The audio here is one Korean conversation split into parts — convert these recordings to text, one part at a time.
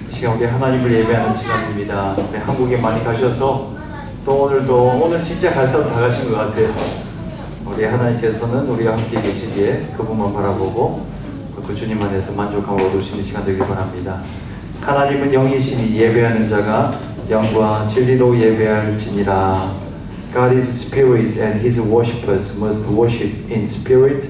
시간 우리 하나님을 예배하는 시간입니다. 우리 한국에 많이 가셔서 또 오늘 진짜 갈 사람 다 가신 것 같아요. 우리 하나님께서는 우리와 함께 계시기에 그분만 바라보고 그 주님 안에서 만족함을 얻으시는 시간 되길 바랍니다. 하나님은 영이시니 예배하는 자가 영과 진리로 예배할지니라. God is spirit and his worshippers must worship in spirit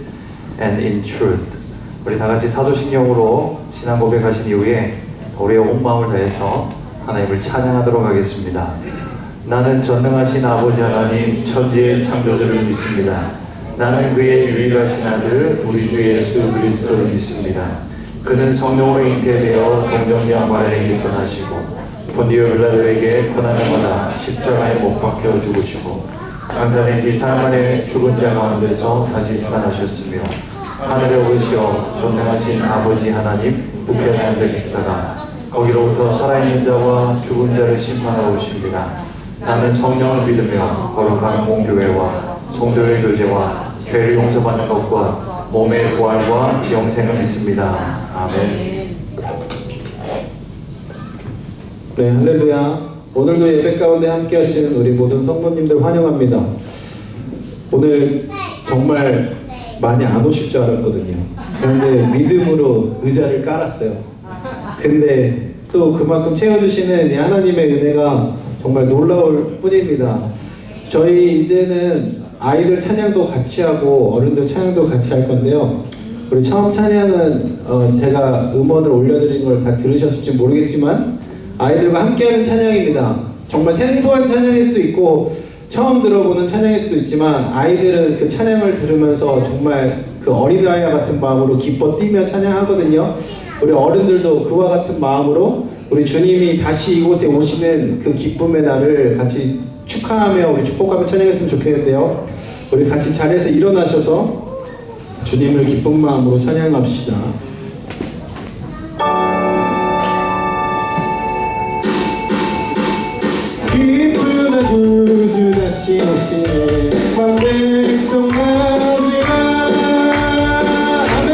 and in truth. 우리 다 같이 사도신경으로 신앙 고백하신 이후에 우리의 온 마음을 다해서 하나님을 찬양하도록 하겠습니다. 나는 전능하신 아버지 하나님 천지의 창조주를 믿습니다. 나는 그의 유일하신 아들 우리 주 예수 그리스도를 믿습니다. 그는 성령으로 잉태되어 동정녀 마리아에게서 나시고 본디오 빌라도에게 고난을 받아 십자가에 못 박혀 죽으시고 장사된 지 사흘 만에 죽은 자 가운데서 다시 살아나셨으며 하늘에 오르시어 전능하신 아버지 하나님 우편에 앉아 계시다가 거기로부터 살아있는 자와 죽은 자를 심판하러 오십니다. 나는 성령을 믿으며 거룩한 공교회와 성도의 교제와 죄를 용서받는 것과 몸의 부활과 영생을 믿습니다. 아멘. 네, 할렐루야. 오늘도 예배 가운데 함께 하시는 우리 모든 성도님들 환영합니다. 오늘 정말 많이 안 오실 줄 알았거든요. 그런데 믿음으로 의자를 깔았어요. 근데 또 그만큼 채워주시는 이 하나님의 은혜가 정말 놀라울 뿐입니다. 저희 이제는 아이들 찬양도 같이 하고 어른들 찬양도 같이 할 건데요. 우리 처음 찬양은 제가 음원을 올려드린 걸 다 들으셨을지 모르겠지만 아이들과 함께하는 찬양입니다. 정말 생소한 찬양일 수 있고 처음 들어보는 찬양일 수도 있지만 아이들은 그 찬양을 들으면서 정말 그 어린아이와 같은 마음으로 기뻐 뛰며 찬양하거든요. 우리 어른들도 그와 같은 마음으로 우리 주님이 다시 이곳에 오시는 그 기쁨의 날을 같이 축하하며 우리 축복하며 찬양했으면 좋겠는데요. 우리 같이 자리에서 일어나셔서 주님을 기쁜 마음으로 찬양합시다. 기쁘다 구주 다시 오시네 맘 백성아들아 아멘.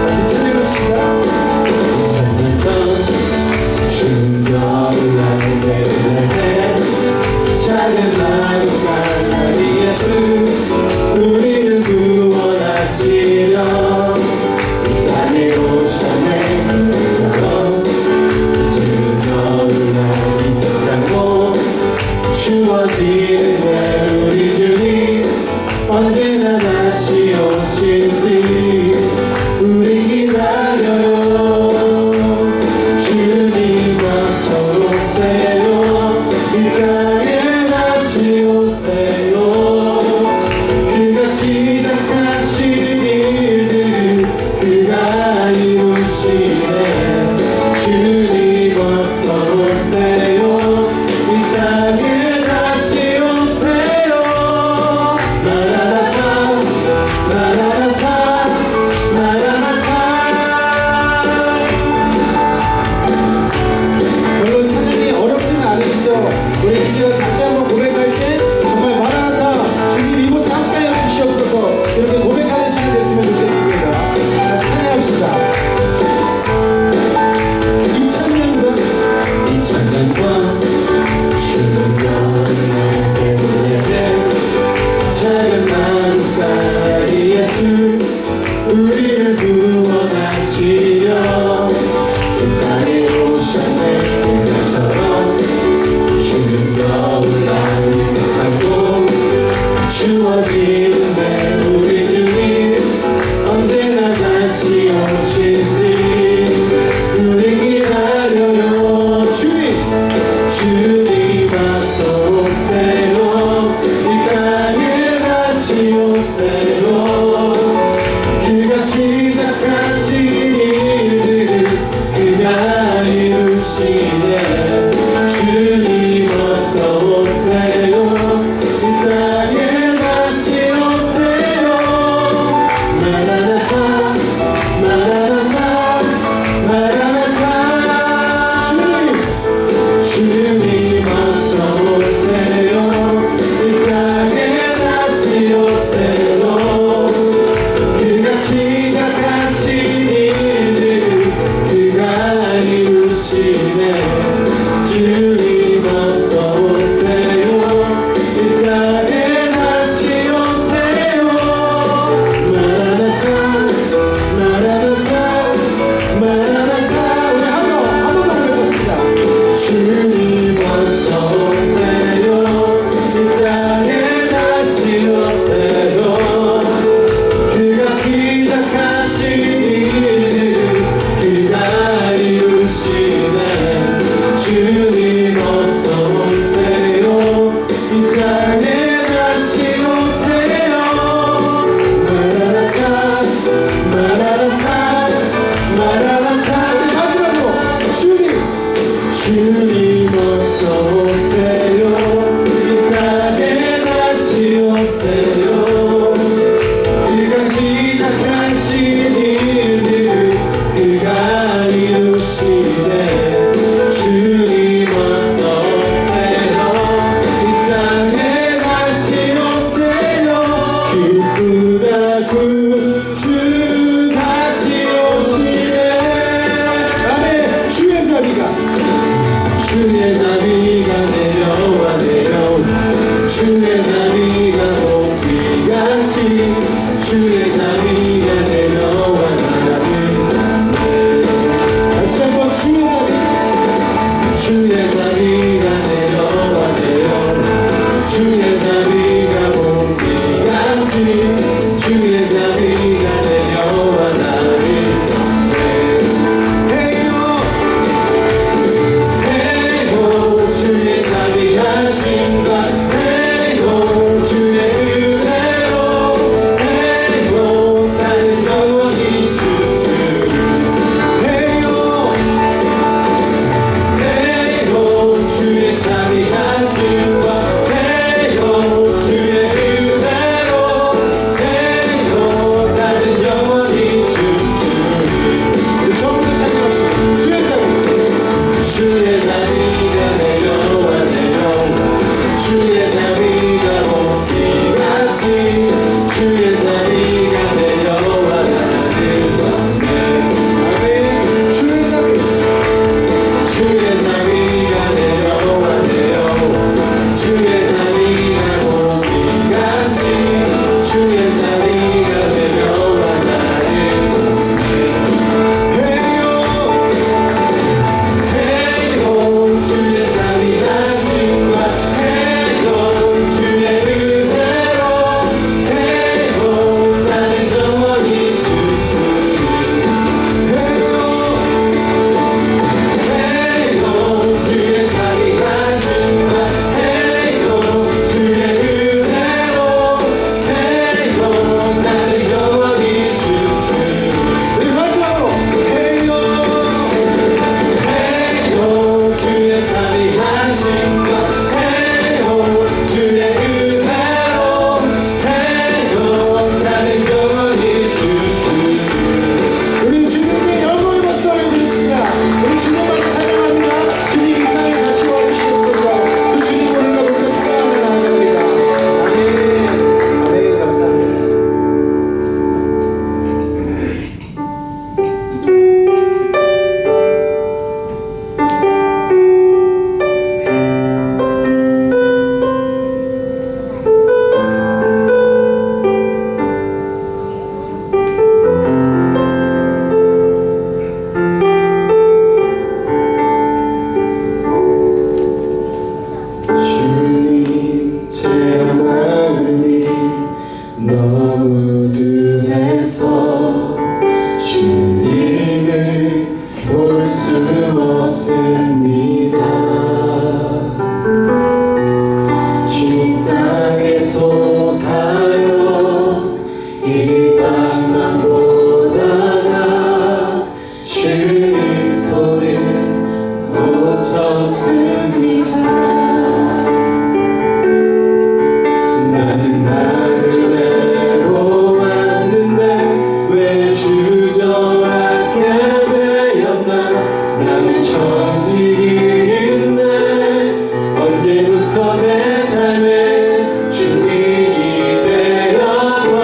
같이 찬양합시다. 충격을 나는 작은 나무 갈라리 예수 우리를 구원하시려 이 땅에 오셨네. 충격을 나는 이 세상도 주어지는데 우리 주님 언제나 다시 오실지 우리 기다려요. 주님과 서로 세요 이 땅에 다시 오세요. 그가 시작하신 일들을 그가 이루시네. 주님과 서로 오세요 이 땅에 다시 오세요. 나라라타 나라라타 구주 다시 오시네. 아멘. 주의 자비가 내려와 주의 자비가 높이같이 주의 자비가 내려와 나를. 다시 한번 주의 자비가 내려와 주의 자비가 높이같이 주의 자비가 내려와 나를. 헤이호 주의 자비하심과 헤이호 주의 은혜로 헤이호 나는 영원히 주주. 헤이호 주의 자비하심과 헤이호 주의 은혜로 헤이호 나는 영원히 주주. 우리 처음부터 찬양합시다. 주의 자비가 내려와 주의 자비가 높이같이 주의 자비가 내려와 나를 건네. 아멘. 주의 자비가 내려와 주의 자비가 높이같이 주의 자비가 내려와 나를 건네. 헤이호 주의 자비하심과 헤이호 주의 은혜로 헤이호 나는 영원히 주주. 헤이호 주의 자비하심과 헤이호 주의 은혜로 헤이호 나는 영원히 주주. 우리 마지막으로 헤이호 주의 자비하심과 헤이호 주의 은혜로 헤이호 나는 영원히 주주. 우리 주님께 영광의 박수를 드립시다. 우리 주님만을 찬양합니다. 주님 이 땅에 다시 와주시옵소서. 그 주님 오늘과 부터 찬양하며 나아갑니다. 아멘. 아멘. 감사합니다. 주님 제 마음이 너무 둔해서 주님을 볼 수 없습니다. 주님 땅에 속하여 이 땅만 보다가 주님 손을 놓쳤습니다. 나는 그대로 왔는데 왜 주저앉게 되었나. 나는 천직인데 언제부터 내 삶에 주인이 되었나.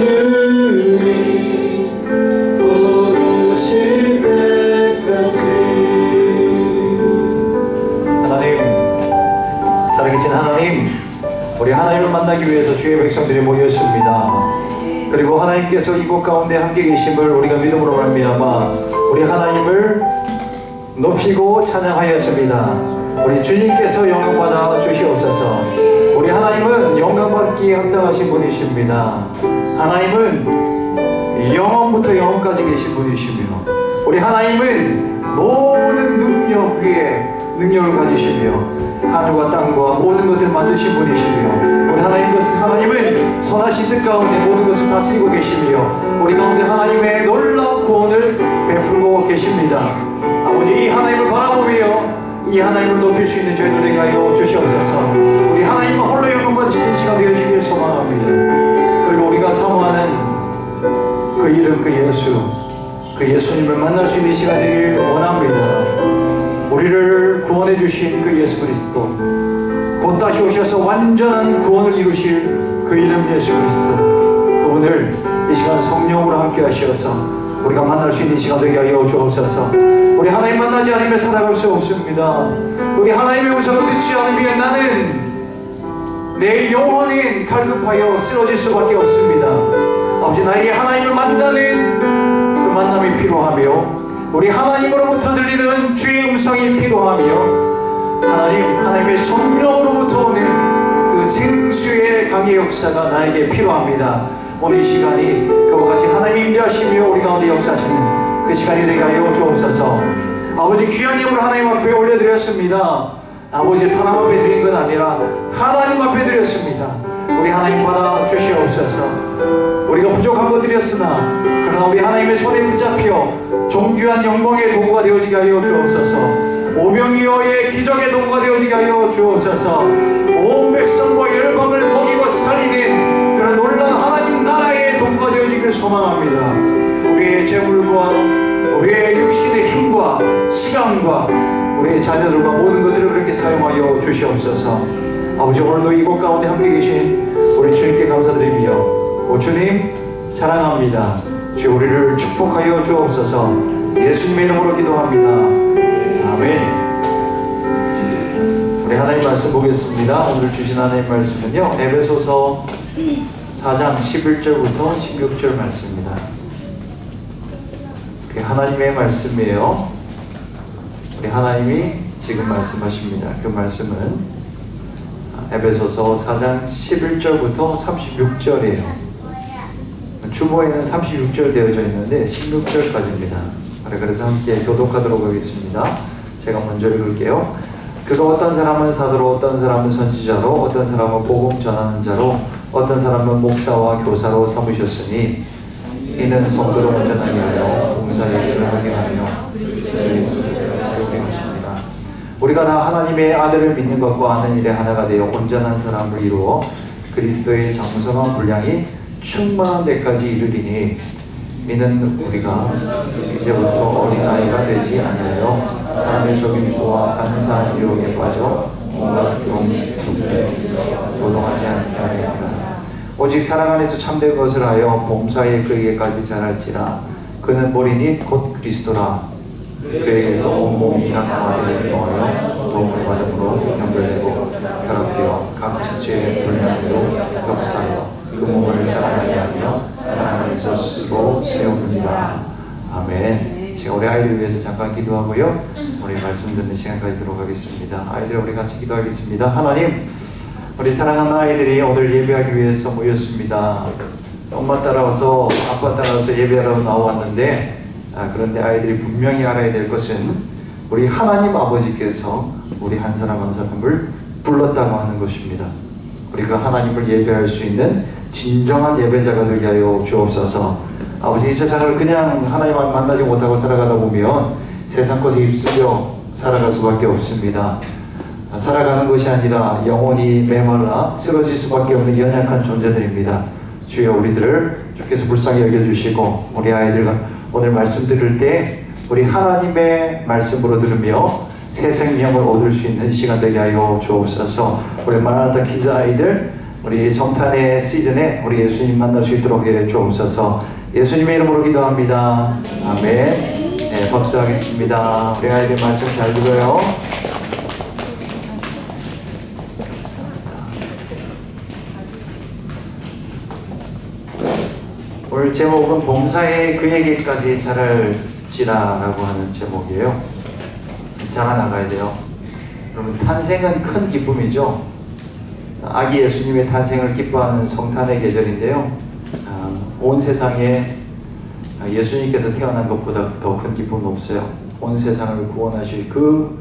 주님 오실 때까지. 하나님, 살아계신 하나님, 우리 하나님을 만나기 위해서 주의 백성들이 모였습니다. 그리고 하나님께서 이곳 가운데 함께 계심을 우리가 믿음으로 말미암아 우리 하나님을 높이고 찬양하였습니다. 우리 주님께서 영광받아 주시옵소서. 우리 하나님은 영광받기에 합당하신 분이십니다. 하나님은 영원부터 영원까지 계신 분이시며 우리 하나님은 모든 능력 위에 능력을 가지시며 하늘과 땅과 모든 것들을 만드신 분이시며 우리 하나님은 선하신 뜻 가운데 모든 것을 다스리고 계시며 우리 가운데 하나님의 놀라운 구원을 베풀고 계십니다. 아버지, 이 하나님을 바라보며 이 하나님을 높일 수 있는 저희들 되게 하여 주시옵소서. 우리 하나님은 홀로 영광 받으시는 시간 되어지길 소망합니다. 그리고 우리가 사모하는 그 이름, 그 예수, 그 예수님을 만날 수 있는 시간 되길 원합니다. 우리를 구원해 주신 그 예수 그리스도, 곧 다시 오셔서 완전한 구원을 이루실 그 이름 예수 그리스도, 그분을 이 시간 성령으로 함께 하시어서 우리가 만날 수 있는 시간 되게 하여 주옵소서. 우리 하나님 만나지 않으면 살아갈 수 없습니다. 우리 하나님의 음성을 듣지 않으면 나는 내 영혼이 갈급하여 쓰러질 수밖에 없습니다. 아버지, 나에게 하나님을 만나는 그 만남이 필요하며 우리 하나님으로부터 들리는 주의 음성이 필요하며 하나님의 성령으로부터 오는 그 생수의 강의 역사가 나에게 필요합니다. 오늘 이 시간이 그와 같이 하나님 임재하시며 우리 가운데 역사하시는 그 시간이 되게 하여 주옵소서. 아버지, 귀한 예물 하나님 앞에 올려드렸습니다. 아버지, 사람 앞에 드린 건 아니라 하나님 앞에 드렸습니다. 우리 하나님 받아 주시옵소서. 우리가 부족한 것들이었으나 그러나 우리 하나님의 손에 붙잡혀 존귀한 영광의 도구가 되어지게 하여 주옵소서. 오병이어의 기적의 도구가 되어지게 하여 주옵소서. 온 백성과 열방을 먹이고 살리는 그런 놀라운 하나님 나라의 도구가 되어지길 소망합니다. 우리의 재물과 우리의 육신의 힘과 시간과 우리의 자녀들과 모든 것들을 그렇게 사용하여 주시옵소서. 아버지, 오늘도 이곳 가운데 함께 계신 우리 주님께 감사드리며 주님 사랑합니다. 주 우리를 축복하여 주옵소서. 예수님의 이름으로 기도합니다. 아멘. 우리 하나님 말씀 보겠습니다. 오늘 주신 하나님 말씀은요, 에베소서 4장 11절부터 16절 말씀입니다. 하나님의 말씀이에요. 우리 하나님이 지금 말씀하십니다. 그 말씀은 에베소서 4장 11절부터 36절이에요. 주보에는 36절 되어져 있는데 16절까지입니다. 그래서 함께 교독하도록 하겠습니다. 제가 먼저 읽을게요. 그가 어떤 사람은 사도로, 어떤 사람은 선지자로, 어떤 사람은 복음 전하는 자로, 어떤 사람은 목사와 교사로 삼으셨으니 이는 성도를 온전하게 하여 봉사의 일을 하게 하며 그리스도의 예수를 채우게 하십니다. 우리가 다 하나님의 아들을 믿는 것과 아는 일에 하나가 되어 온전한 사람을 이루어 그리스도의 장성한 분량이 충만한 데까지 이르리니 이는 우리가 이제부터 어린아이가 되지 아니하여 사람의 속임수와 간사한 유혹에 빠져 온갖 교훈에 노동하지 않게 하리라. 오직 사랑 안에서 참된 것을 하여 범사에 그에게까지 자랄지라. 그는 머리니 곧 그리스도라. 그에게서 온몸이 하나되게 통하여 도움을 받음으로 연결되고 결합되어 각 지체의 분량대로 역사하여 그 몸을 자라나게 하며 사랑 안에서 스스로 세우느니라. 아멘. 제가 우리 아이들 위해서 잠깐 기도하고요, 우리 말씀 듣는 시간까지 들어가겠습니다. 아이들, 우리 같이 기도하겠습니다. 하나님, 우리 사랑하는 아이들이 오늘 예배하기 위해서 모였습니다. 엄마 따라와서 아빠 따라와서 예배하러 나왔는데 그런데 아이들이 분명히 알아야 될 것은 우리 하나님 아버지께서 우리 한 사람 한 사람을 불렀다고 하는 것입니다. 우리가 하나님을 예배할 수 있는 진정한 예배자가 되게 하여 주옵소서. 아버지, 이 세상을 그냥 하나님만 만나지 못하고 살아가다 보면 세상 것에 휩쓸려 살아갈 수밖에 없습니다. 살아가는 것이 아니라 영혼이 메말라 쓰러질 수밖에 없는 연약한 존재들입니다. 주여, 우리들을 주께서 불쌍히 여겨주시고 우리 아이들 오늘 말씀 들을 때 우리 하나님의 말씀으로 들으며 새 생명을 얻을 수 있는 시간 되게 하여 주옵소서. 우리 마라나타 키즈 아이들 우리 성탄의 시즌에 우리 예수님 만날 수 있도록 해 주옵소서. 예수님의 이름으로 기도합니다. 아멘. 네, 박수하겠습니다. 우리 아이들 말씀 잘 들어요. 감사합니다. 오늘 제목은 범사에 그에게까지 자랄지라라고 하는 제목이에요. 자라나가야 돼요. 여러분, 탄생은 큰 기쁨이죠. 아기 예수님의 탄생을 기뻐하는 성탄의 계절인데요. 온 세상에 예수님께서 태어난 것보다 더 큰 기쁨은 없어요. 온 세상을 구원하실 그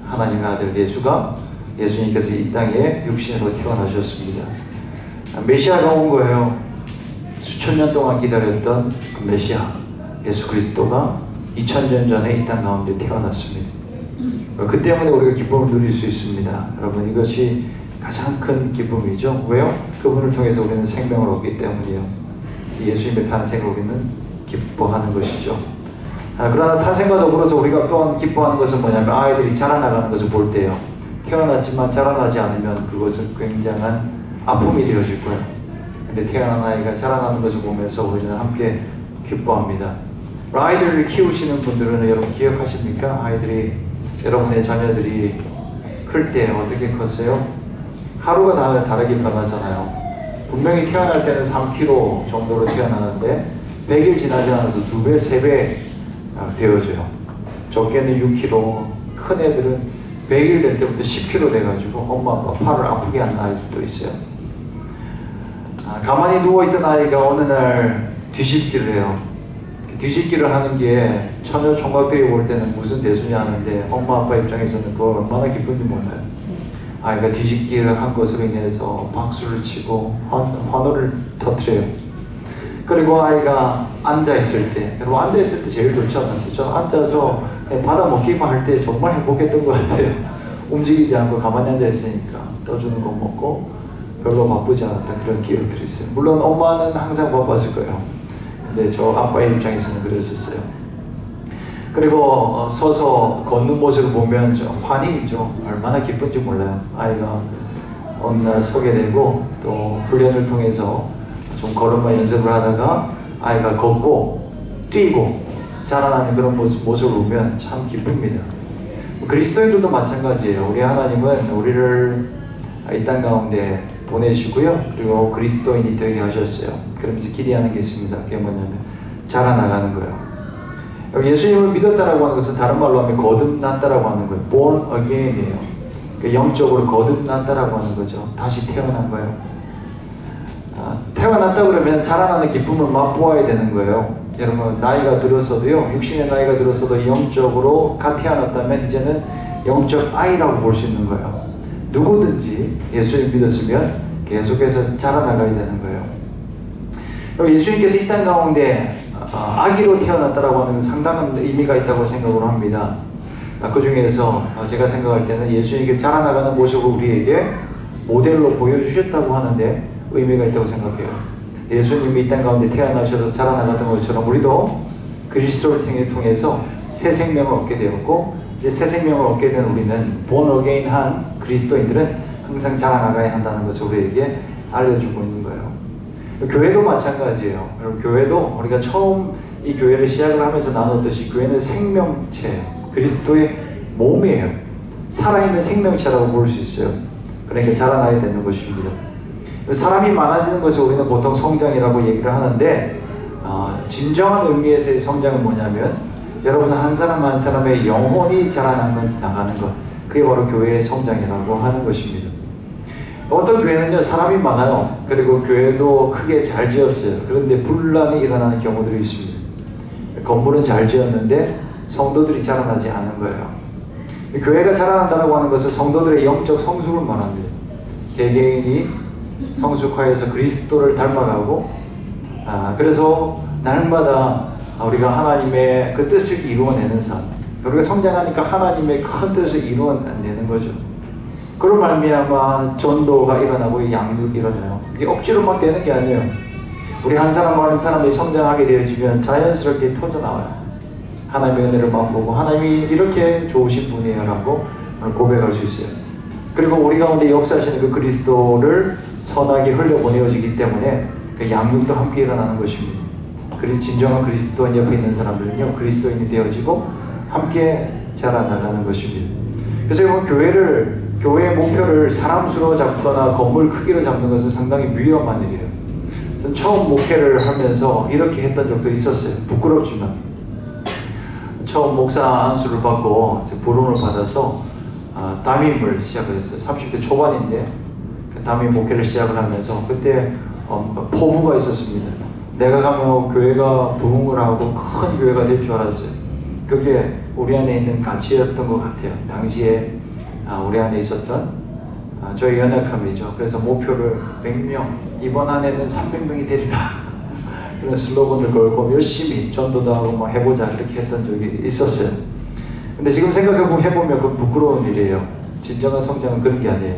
하나님의 아들 예수님께서 이 땅에 육신으로 태어나셨습니다. 메시아가 온 거예요. 수천 년 동안 기다렸던 그 메시아 예수 그리스도가 2000년 전에 이 땅 가운데 태어났습니다. 그 때문에 우리가 기쁨을 누릴 수 있습니다. 여러분, 이것이 가장 큰 기쁨이죠. 왜요? 그분을 통해서 우리는 생명을 얻기 때문이에요. 그래서 예수님의 탄생을 우리는 기뻐하는 것이죠. 그러나 탄생과 더불어서 우리가 또한 기뻐하는 것은 뭐냐면 아이들이 자라나가는 것을 볼 때요. 태어났지만 자라나지 않으면 그것은 굉장한 아픔이 되어질 거예요. 근데 태어난 아이가 자라나는 것을 보면서 우리는 함께 기뻐합니다. 아이들을 키우시는 분들은 여러분 기억하십니까? 여러분의 자녀들이 클 때 어떻게 컸어요? 하루가 다르게 변하잖아요. 분명히 태어날 때는 3kg 정도로 태어나는데 100일 지나지 않아서 2배, 3배 되어져요. 적게는 6kg, 큰 애들은 100일 될 때부터 10kg 돼가지고 엄마 아빠 팔을 아프게 하는 아이들도 있어요. 가만히 누워있던 아이가 어느 날 뒤집기를 해요. 뒤집기를 하는 게 처녀 총각들이 볼 때는 무슨 대수냐 하는데 엄마 아빠 입장에서는 그걸 얼마나 기쁜지 몰라요. 아이가 뒤집기를 한 것으로 인해서 박수를 치고 환호를 터뜨려요. 그리고 아이가 앉아있을 때, 여러분 앉아있을 때 제일 좋지 않았어요? 저는 앉아서 그냥 받아 먹기만 할 때 정말 행복했던 것 같아요. 움직이지 않고 가만히 앉아있으니까 떠주는 거 먹고 별로 바쁘지 않았던 그런 기억들이 있어요. 물론 엄마는 항상 바빴을 거예요. 근데 저 아빠의 입장에서는 그랬었어요. 그리고 서서 걷는 모습을 보면 좀 환희죠. 얼마나 기쁜지 몰라요. 아이가 어느 날 서게 되고 또 훈련을 통해서 좀 걸음마 연습을 하다가 아이가 걷고 뛰고 자라나는 그런 모습을 보면 참 기쁩니다. 그리스도인들도 마찬가지예요. 우리 하나님은 우리를 이 땅 가운데 보내시고요. 그리고 그리스도인이 되게 하셨어요. 그러면서 기대하는 게 있습니다. 그게 뭐냐면 자라나가는 거예요. 예수님을 믿었다라고 하는 것은 다른 말로 하면 거듭났다라고 하는 거예요. born again이에요. 영적으로 거듭났다라고 하는 거죠. 다시 태어난 거예요. 태어났다 그러면 자라나는 기쁨을 맛보아야 되는 거예요. 여러분, 나이가 들었어도요, 육신의 나이가 들었어도 영적으로 갓 태어났다면 이제는 영적 아이라고 볼 수 있는 거예요. 누구든지 예수를 믿었으면 계속해서 자라나가야 되는 거예요. 예수님께서 이 땅 가운데 아기로 태어났다라고 하는 상당한 의미가 있다고 생각을 합니다. 그 중에서 제가 생각할 때는 예수님께 자라나가는 모습을 우리에게 모델로 보여주셨다고 하는데 의미가 있다고 생각해요. 예수님이 이 땅 가운데 태어나셔서 자라나가던 것처럼 우리도 그리스도를 통해서 새 생명을 얻게 되었고, 이제 새 생명을 얻게 된 우리는 born again 한 그리스도인들은 항상 자라나가야 한다는 것을 우리에게 알려주고 있는 거예요. 교회도 마찬가지예요. 여러분, 교회도 우리가 처음 이 교회를 시작을 하면서 나눴듯이 교회는 생명체, 그리스도의 몸이에요. 살아있는 생명체라고 볼 수 있어요. 그러니까 자라나야 되는 것입니다. 사람이 많아지는 것을 우리는 보통 성장이라고 얘기를 하는데 진정한 의미에서의 성장은 뭐냐면 여러분 한 사람 한 사람의 영혼이 자라나가는 것, 그게 바로 교회의 성장이라고 하는 것입니다. 어떤 교회는요 사람이 많아요. 그리고 교회도 크게 잘 지었어요. 그런데 분란이 일어나는 경우들이 있습니다. 건물은 잘 지었는데 성도들이 자라나지 않은 거예요. 교회가 자라난다고 하는 것은 성도들의 영적 성숙을 말합니다. 개개인이 성숙하여서 그리스도를 닮아가고 그래서 날마다 우리가 하나님의 그 뜻을 이루어내는 삶, 우리가 성장하니까 하나님의 큰 뜻을 이루어내는 거죠. 그런 말미암아 전도가 일어나고 양육이 일어나요. 이게 억지로 막 되는 게 아니에요. 우리 한 사람 한 사람이 성장하게 되어지면 자연스럽게 터져나와요. 하나님의 은혜를 맛보고 하나님이 이렇게 좋으신 분이에요 라고 고백할 수 있어요. 그리고 우리 가운데 역사하시는 그 그리스도를 선하게 흘려보내어지기 때문에 그 양육도 함께 일어나는 것입니다. 그리고 진정한 그리스도인 옆에 있는 사람들은요, 그리스도인이 되어지고 함께 자라나가는 것입니다. 그래서 이번 교회의 목표를 사람 수로 잡거나 건물 크기로 잡는 것은 상당히 위험한 일이에요. 전 처음 목회를 하면서 이렇게 했던 적도 있었어요. 부끄럽지만 처음 목사 안수를 받고 부름을 받아서 담임을 시작을 했어요. 30대 초반인데 그 담임 목회를 시작을 하면서 그때 포부가 있었습니다. 내가 가면 교회가 부흥을 하고 큰 교회가 될 줄 알았어요. 그게 우리 안에 있는 가치였던 것 같아요. 당시에 우리 안에 있었던 저희 연약함이죠. 그래서 목표를 100명, 이번 한 해는 300명이 되리라 그런 슬로건을 걸고 열심히 전도도 하고 뭐 해보자 이렇게 했던 적이 있었어요. 근데 지금 생각해보면 그건 부끄러운 일이에요. 진정한 성장은 그런 게 아니에요.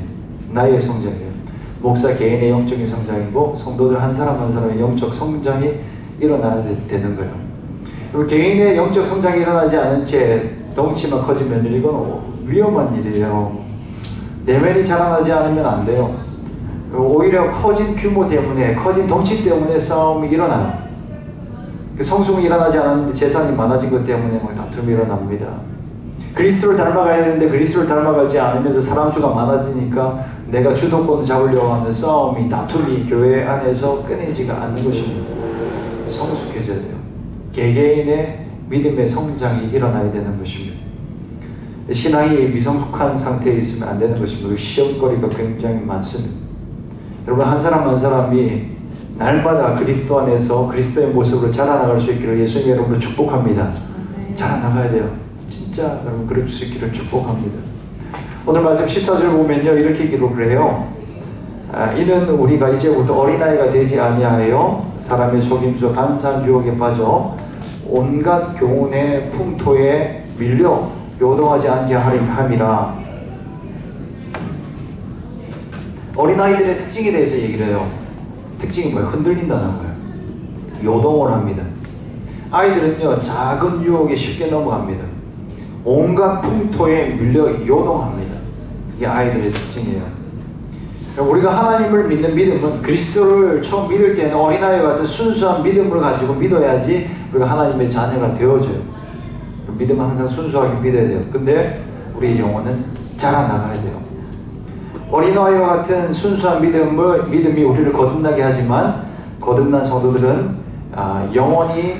나의 성장이에요. 목사 개인의 영적인 성장이고 성도들 한 사람 한 사람의 영적 성장이 일어나야 되는 거예요. 그리고 개인의 영적 성장이 일어나지 않은 채 덩치만 커지면 이건 위험한 일이에요. 내면이 자라나지 않으면 안 돼요. 오히려 커진 규모 때문에, 커진 덩치 때문에 싸움이 일어나요. 성숙이 일어나지 않았는데 재산이 많아진 것 때문에 다툼이 일어납니다. 그리스도를 닮아가야 되는데 그리스도를 닮아가지 않으면서 사람 수가 많아지니까 내가 주도권을 잡으려고 하는 싸움이, 다툼이 교회 안에서 끊이지가 않는 것입니다. 성숙해져야 돼요. 개개인의 믿음의 성장이 일어나야 되는 것입니다. 신앙이 미성숙한 상태에 있으면 안 되는 것입니다. 시험거리가 굉장히 많습니다. 여러분, 한 사람 한 사람이 날마다 그리스도 안에서 그리스도의 모습으로 자라나갈 수 있기를 예수님 여러분을 축복합니다. 자라나가야 돼요. 진짜 여러분 그럴 수 있기를 축복합니다. 오늘 말씀 14절 보면요, 이렇게 기록을 해요. 이는 우리가 이제부터 어린아이가 되지 아니하여 사람의 속임수 간사한 유혹에 빠져 온갖 교훈의 풍토에 밀려 요동하지 않게 함이라. 어린아이들의 특징에 대해서 얘기를 해요. 특징이 뭐예요? 흔들린다는 거예요. 요동을 합니다. 아이들은요, 작은 유혹에 쉽게 넘어갑니다. 온갖 풍토에 밀려 요동합니다. 이게 아이들의 특징이에요. 우리가 하나님을 믿는 믿음은, 그리스도를 처음 믿을 때는 어린아이 같은 순수한 믿음을 가지고 믿어야지 우리가 하나님의 자녀가 되어져요. 믿음은 항상 순수하게 믿어야 돼요. 근데 우리의 영혼은 자라나가야 돼요. 어린아이와 같은 순수한 믿음이 우리를 거듭나게 하지만, 거듭난 성도들은 영혼이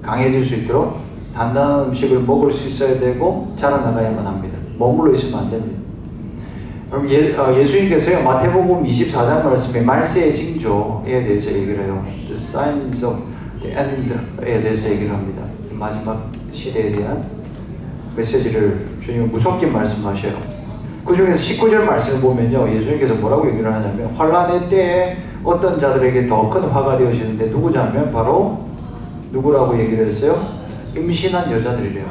강해질 수 있도록 단단한 음식을 먹을 수 있어야 되고 자라나가야만 합니다. 머물러 있으면 안 됩니다. 그럼 예수님께서요, 마태복음 24장 말씀에 말세의 징조에 대해서 얘기를 해요. The signs of the end에 대해서 얘기를 합니다. 마지막 시대에 대한 메시지를 주님은 무섭게 말씀하셔요. 그 중에서 19절 말씀을 보면요, 예수님께서 뭐라고 얘기를 하냐면, 환란의 때에 어떤 자들에게 더 큰 화가 되어지는데 누구냐면 바로 누구라고 얘기를 했어요? 임신한 여자들이래요.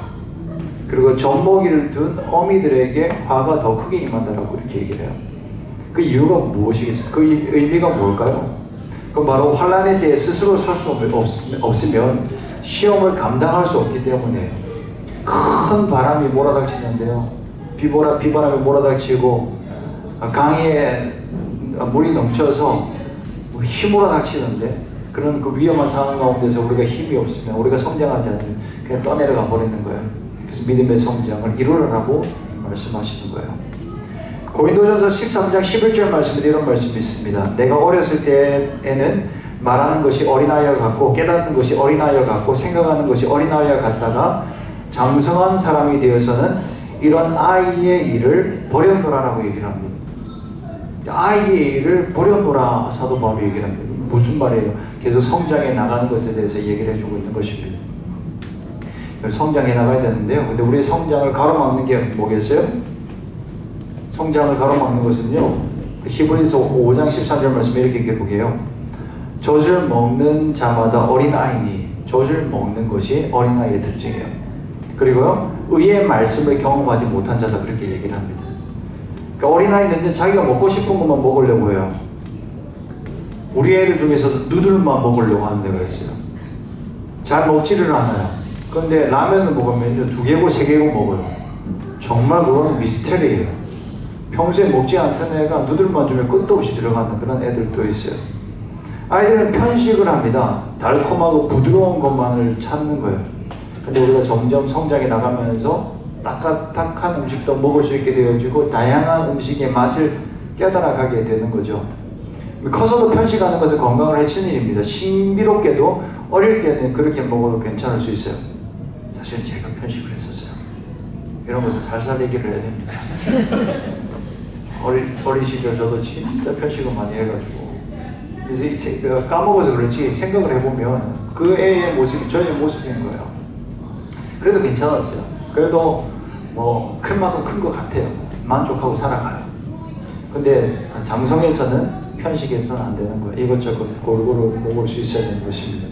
그리고 젖먹이를 둔 어미들에게 화가 더 크게 임한다라고 이렇게 얘기를 해요. 그 이유가 무엇이겠습니까? 그 의미가 뭘까요? 그럼 바로 환란의 때에 스스로 설 수 없으면 시험을 감당할 수 없기 때문에 큰 바람이 몰아닥치는데요, 비바람이 몰아닥치고 강에 물이 넘쳐서 힘으로 닥치는데, 그런 그 위험한 상황 가운데서 우리가 힘이 없으면, 우리가 성장하지 않으면 그냥 떠내려가 버리는 거예요. 그래서 믿음의 성장을 이루라고 말씀하시는 거예요. 고린도전서 13장 11절 말씀에 이런 말씀이 있습니다. 내가 어렸을 때에는 말하는 것이 어린아이와 같고 깨닫는 것이 어린아이와 같고 생각하는 것이 어린아이와 같다가 장성한 사람이 되어서는 이런 아이의 일을 버려놓으라고 얘기를 합니다. 아이의 일을 버려놓으라 사도 바울이 얘기를 합니다. 무슨 말이에요? 계속 성장해 나가는 것에 대해서 얘기를 해주고 있는 것입니다. 성장해 나가야 되는데요, 근데 우리의 성장을 가로막는 게 뭐겠어요? 성장을 가로막는 것은요, 히브리서 5장 13절 말씀에 이렇게 기록해요. 젖을 먹는 자마다 어린아이니, 젖을 먹는 것이 어린아이의 특징이에요. 그리고요, 의의 말씀을 경험하지 못한 자다, 그렇게 얘기를 합니다. 그러니까 어린아이는 자기가 먹고 싶은 것만 먹으려고 해요. 우리 애들 중에서도 누들만 먹으려고 하는 데가 있어요. 잘 먹지를 않아요. 그런데 라면을 먹으면 2개고 3개고 먹어요. 정말 그건 미스테리예요. 평소에 먹지 않던 애가 누들만 주면 끝도 없이 들어가는 그런 애들도 있어요. 아이들은 편식을 합니다. 달콤하고 부드러운 것만을 찾는 거예요. 근데 우리가 점점 성장해 나가면서 딱딱한 음식도 먹을 수 있게 되어지고 다양한 음식의 맛을 깨달아가게 되는 거죠. 커서도 편식하는 것은 건강을 해치는 일입니다. 신비롭게도 어릴 때는 그렇게 먹어도 괜찮을 수 있어요. 사실 제가 편식을 했었어요. 이런 것은 살살 얘기를 해야 됩니다. 어린 시절 저도 진짜 편식을 많이 해가지고 그래서 까먹어서 그렇지 생각을 해보면 그 애의 모습이 저의 모습인 거예요. 그래도 괜찮았어요. 그래도 뭐 큰 만큼 큰 것 같아요. 만족하고 살아가요. 근데 장성에서는 편식해서는 안 되는 거예요. 이것저것 골고루 먹을 수 있어야 되는 것입니다.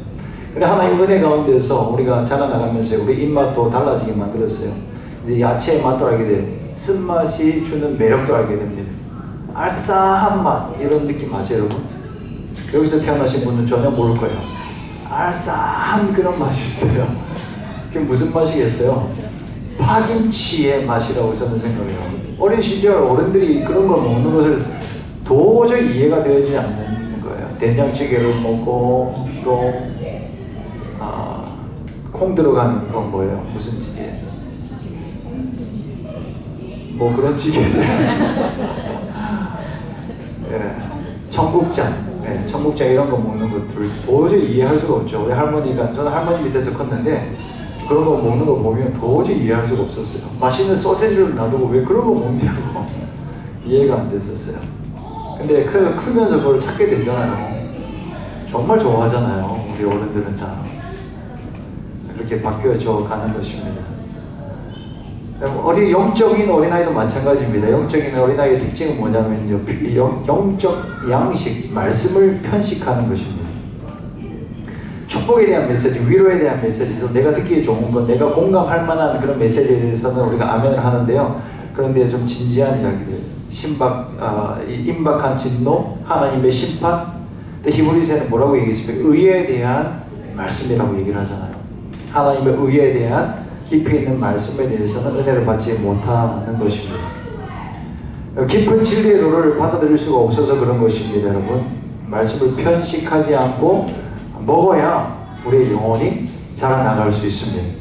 근데 하나님 은혜 가운데서 우리가 자라나가면서 우리 입맛도 달라지게 만들었어요. 이제 야채의 맛도 알게 돼요. 쓴맛이 주는 매력도 알게 됩니다. 알싸한 맛, 이런 느낌 아세요, 여러분? 여기서 태어나신 분은 전혀 모를 거예요. 알싸한 그런 맛이 있어요. 그게 무슨 맛이겠어요? 파김치의 맛이라고 저는 생각해요. 어린 시절 어른들이 그런 걸 먹는 것을 도저히 이해가 되지 않는 거예요. 된장찌개를 먹고 또 콩 들어가는 건 뭐예요? 무슨 찌개? 뭐 그런 찌개들. 예, 청국장, 청국장 이런 거 먹는 것들 도저히 이해할 수가 없죠. 우리 할머니가, 저는 할머니 밑에서 컸는데 그런 거 먹는 거 보면 도저히 이해할 수가 없었어요. 맛있는 소세지를 놔두고 왜 그런 거 먹냐고 이해가 안 됐었어요. 근데 크면서 그걸 찾게 되잖아요. 정말 좋아하잖아요. 우리 어른들은 다 그렇게 바뀌어져 가는 것입니다. 영적인 어린아이도 마찬가지입니다. 영적인 어린아이의 특징은 뭐냐면요, 영적 양식, 말씀을 편식하는 것입니다. 축복에 대한 메시지, 위로에 대한 메시지, 내가 듣기에 좋은 것, 내가 공감할 만한 그런 메시지에 대해서는 우리가 아멘을 하는데요. 그런데 좀 진지한 이야기들, 임박한 진노, 하나님의 심판, 또 히브리서에는 뭐라고 얘기했습니까? 의에 대한 말씀이라고 얘기를 하잖아요. 하나님의 의에 대한 깊이 있는 말씀에 대해서는 은혜를 받지 못하는 것입니다. 깊은 진리의 도를 받아들일 수가 없어서 그런 것입니다, 여러분. 말씀을 편식하지 않고 먹어야 우리의 영혼이 자라나갈 수 있습니다.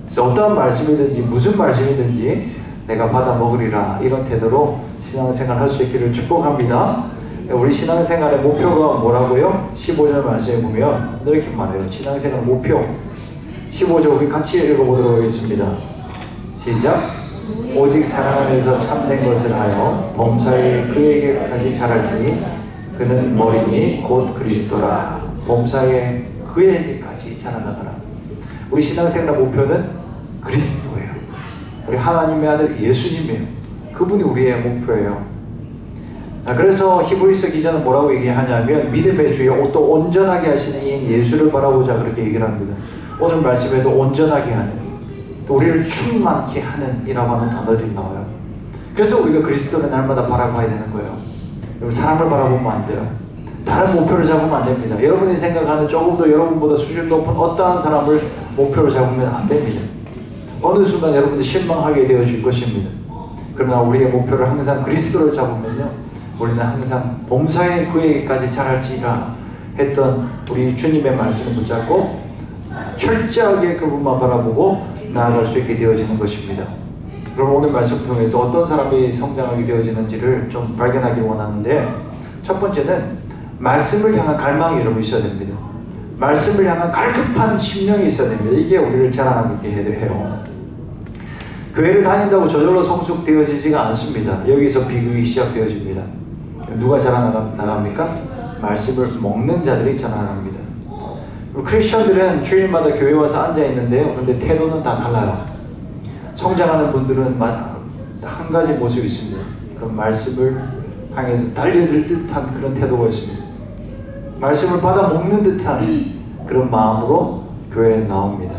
그래서 어떠한 말씀이든지 무슨 말씀이든지 내가 받아 먹으리라, 이런 태도로 신앙생활 할 수 있기를 축복합니다. 우리 신앙생활의 목표가 뭐라고요? 15절 말씀에 보면 이렇게 말해요. 신앙생활 목표 15절 우리 같이 읽어보도록 하겠습니다. 시작. 오직 사랑하면서 참된 것을 하여 범사에 그에게까지 자랄지니 그는 머리니 곧 그리스도라. 범사에 그에게까지 자라나가라. 우리 신앙생활 목표는 그리스도예요. 우리 하나님의 아들 예수님이에요. 그분이 우리의 목표예요. 그래서 히브리서 기자는 뭐라고 얘기하냐면 믿음의 주여 또 온전하게 하시는 이인 예수를 바라보자, 그렇게 얘기를 합니다. 오늘 말씀에도 온전하게 하는, 또 우리를 충만케 하는 이라고 하는 단어들이 나와요. 그래서 우리가 그리스도를 날마다 바라봐야 되는 거예요. 여러분, 사람을 바라보면 안 돼요. 다른 목표를 잡으면 안 됩니다. 여러분이 생각하는 조금 더 여러분보다 수준 높은 어떠한 사람을 목표로 잡으면 안 됩니다. 어느 순간 여러분이 실망하게 되어질 것입니다. 그러나 우리의 목표를 항상 그리스도를 잡으면요, 우리는 항상 범사에 그에게까지 자랄지라 했던 우리 주님의 말씀을 붙잡고 철저하게 그분만 바라보고 나아갈 수 있게 되어지는 것입니다. 그럼 오늘 말씀 통해서 어떤 사람이 성장하게 되어지는지를 좀 발견하기 원하는데, 첫 번째는 말씀을 향한 갈망이 여러분 있어야 됩니다. 말씀을 향한 갈급한 심령이 있어야 됩니다. 이게 우리를 자라나게 해요. 교회를 다닌다고 저절로 성숙되어지지가 않습니다. 여기서 비극이 시작되어집니다. 누가 자라나갑니까? 말씀을 먹는 자들이 자라납니다. 크리스천들은 주일마다 교회 와서 앉아 있는데요, 근데 태도는 다 달라요. 성장하는 분들은 한 가지 모습이 있습니다. 그 말씀을 향해서 달려들 듯한 그런 태도가 있습니다. 말씀을 받아 먹는 듯한 그런 마음으로 교회에 나옵니다.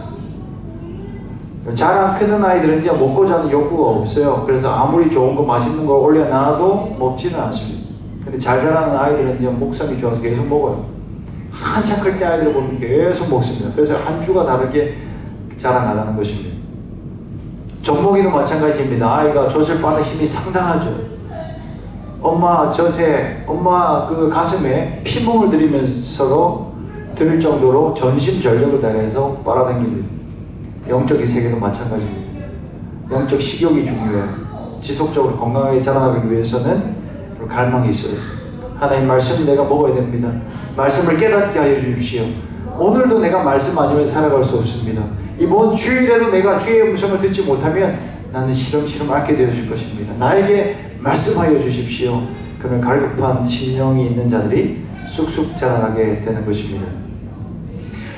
잘 안 크는 아이들은 이제 먹고자 하는 욕구가 없어요. 그래서 아무리 좋은 거 맛있는 걸 올려놔도 먹지는 않습니다. 근데 잘 자라는 아이들은 이제 목성이 좋아서 계속 먹어요. 한참 클 때 아이들을 보면 계속 먹습니다. 그래서 한 주가 다르게 자라나가는 것입니다. 젖먹이도 마찬가지입니다. 아이가 젖을 빠는 힘이 상당하죠. 엄마 젖에, 엄마 그 가슴에 피멍을 들이면서도 들 정도로 전심전력을 다해서 빨아당깁니다. 영적인 세계도 마찬가지입니다. 영적 식욕이 중요해요. 지속적으로 건강하게 자라나기 위해서는 갈망이 있어요. 하나님 말씀을 내가 먹어야 됩니다. 말씀을 깨닫게 하여 주십시오. 오늘도 내가 말씀 아니면 살아갈 수 없습니다. 이번 주일에도 내가 주의 음성을 듣지 못하면 나는 시름시름 앓게 되어질 것입니다. 나에게 말씀하여 주십시오. 그러면 갈급한 심령이 있는 자들이 쑥쑥 자라나게 되는 것입니다.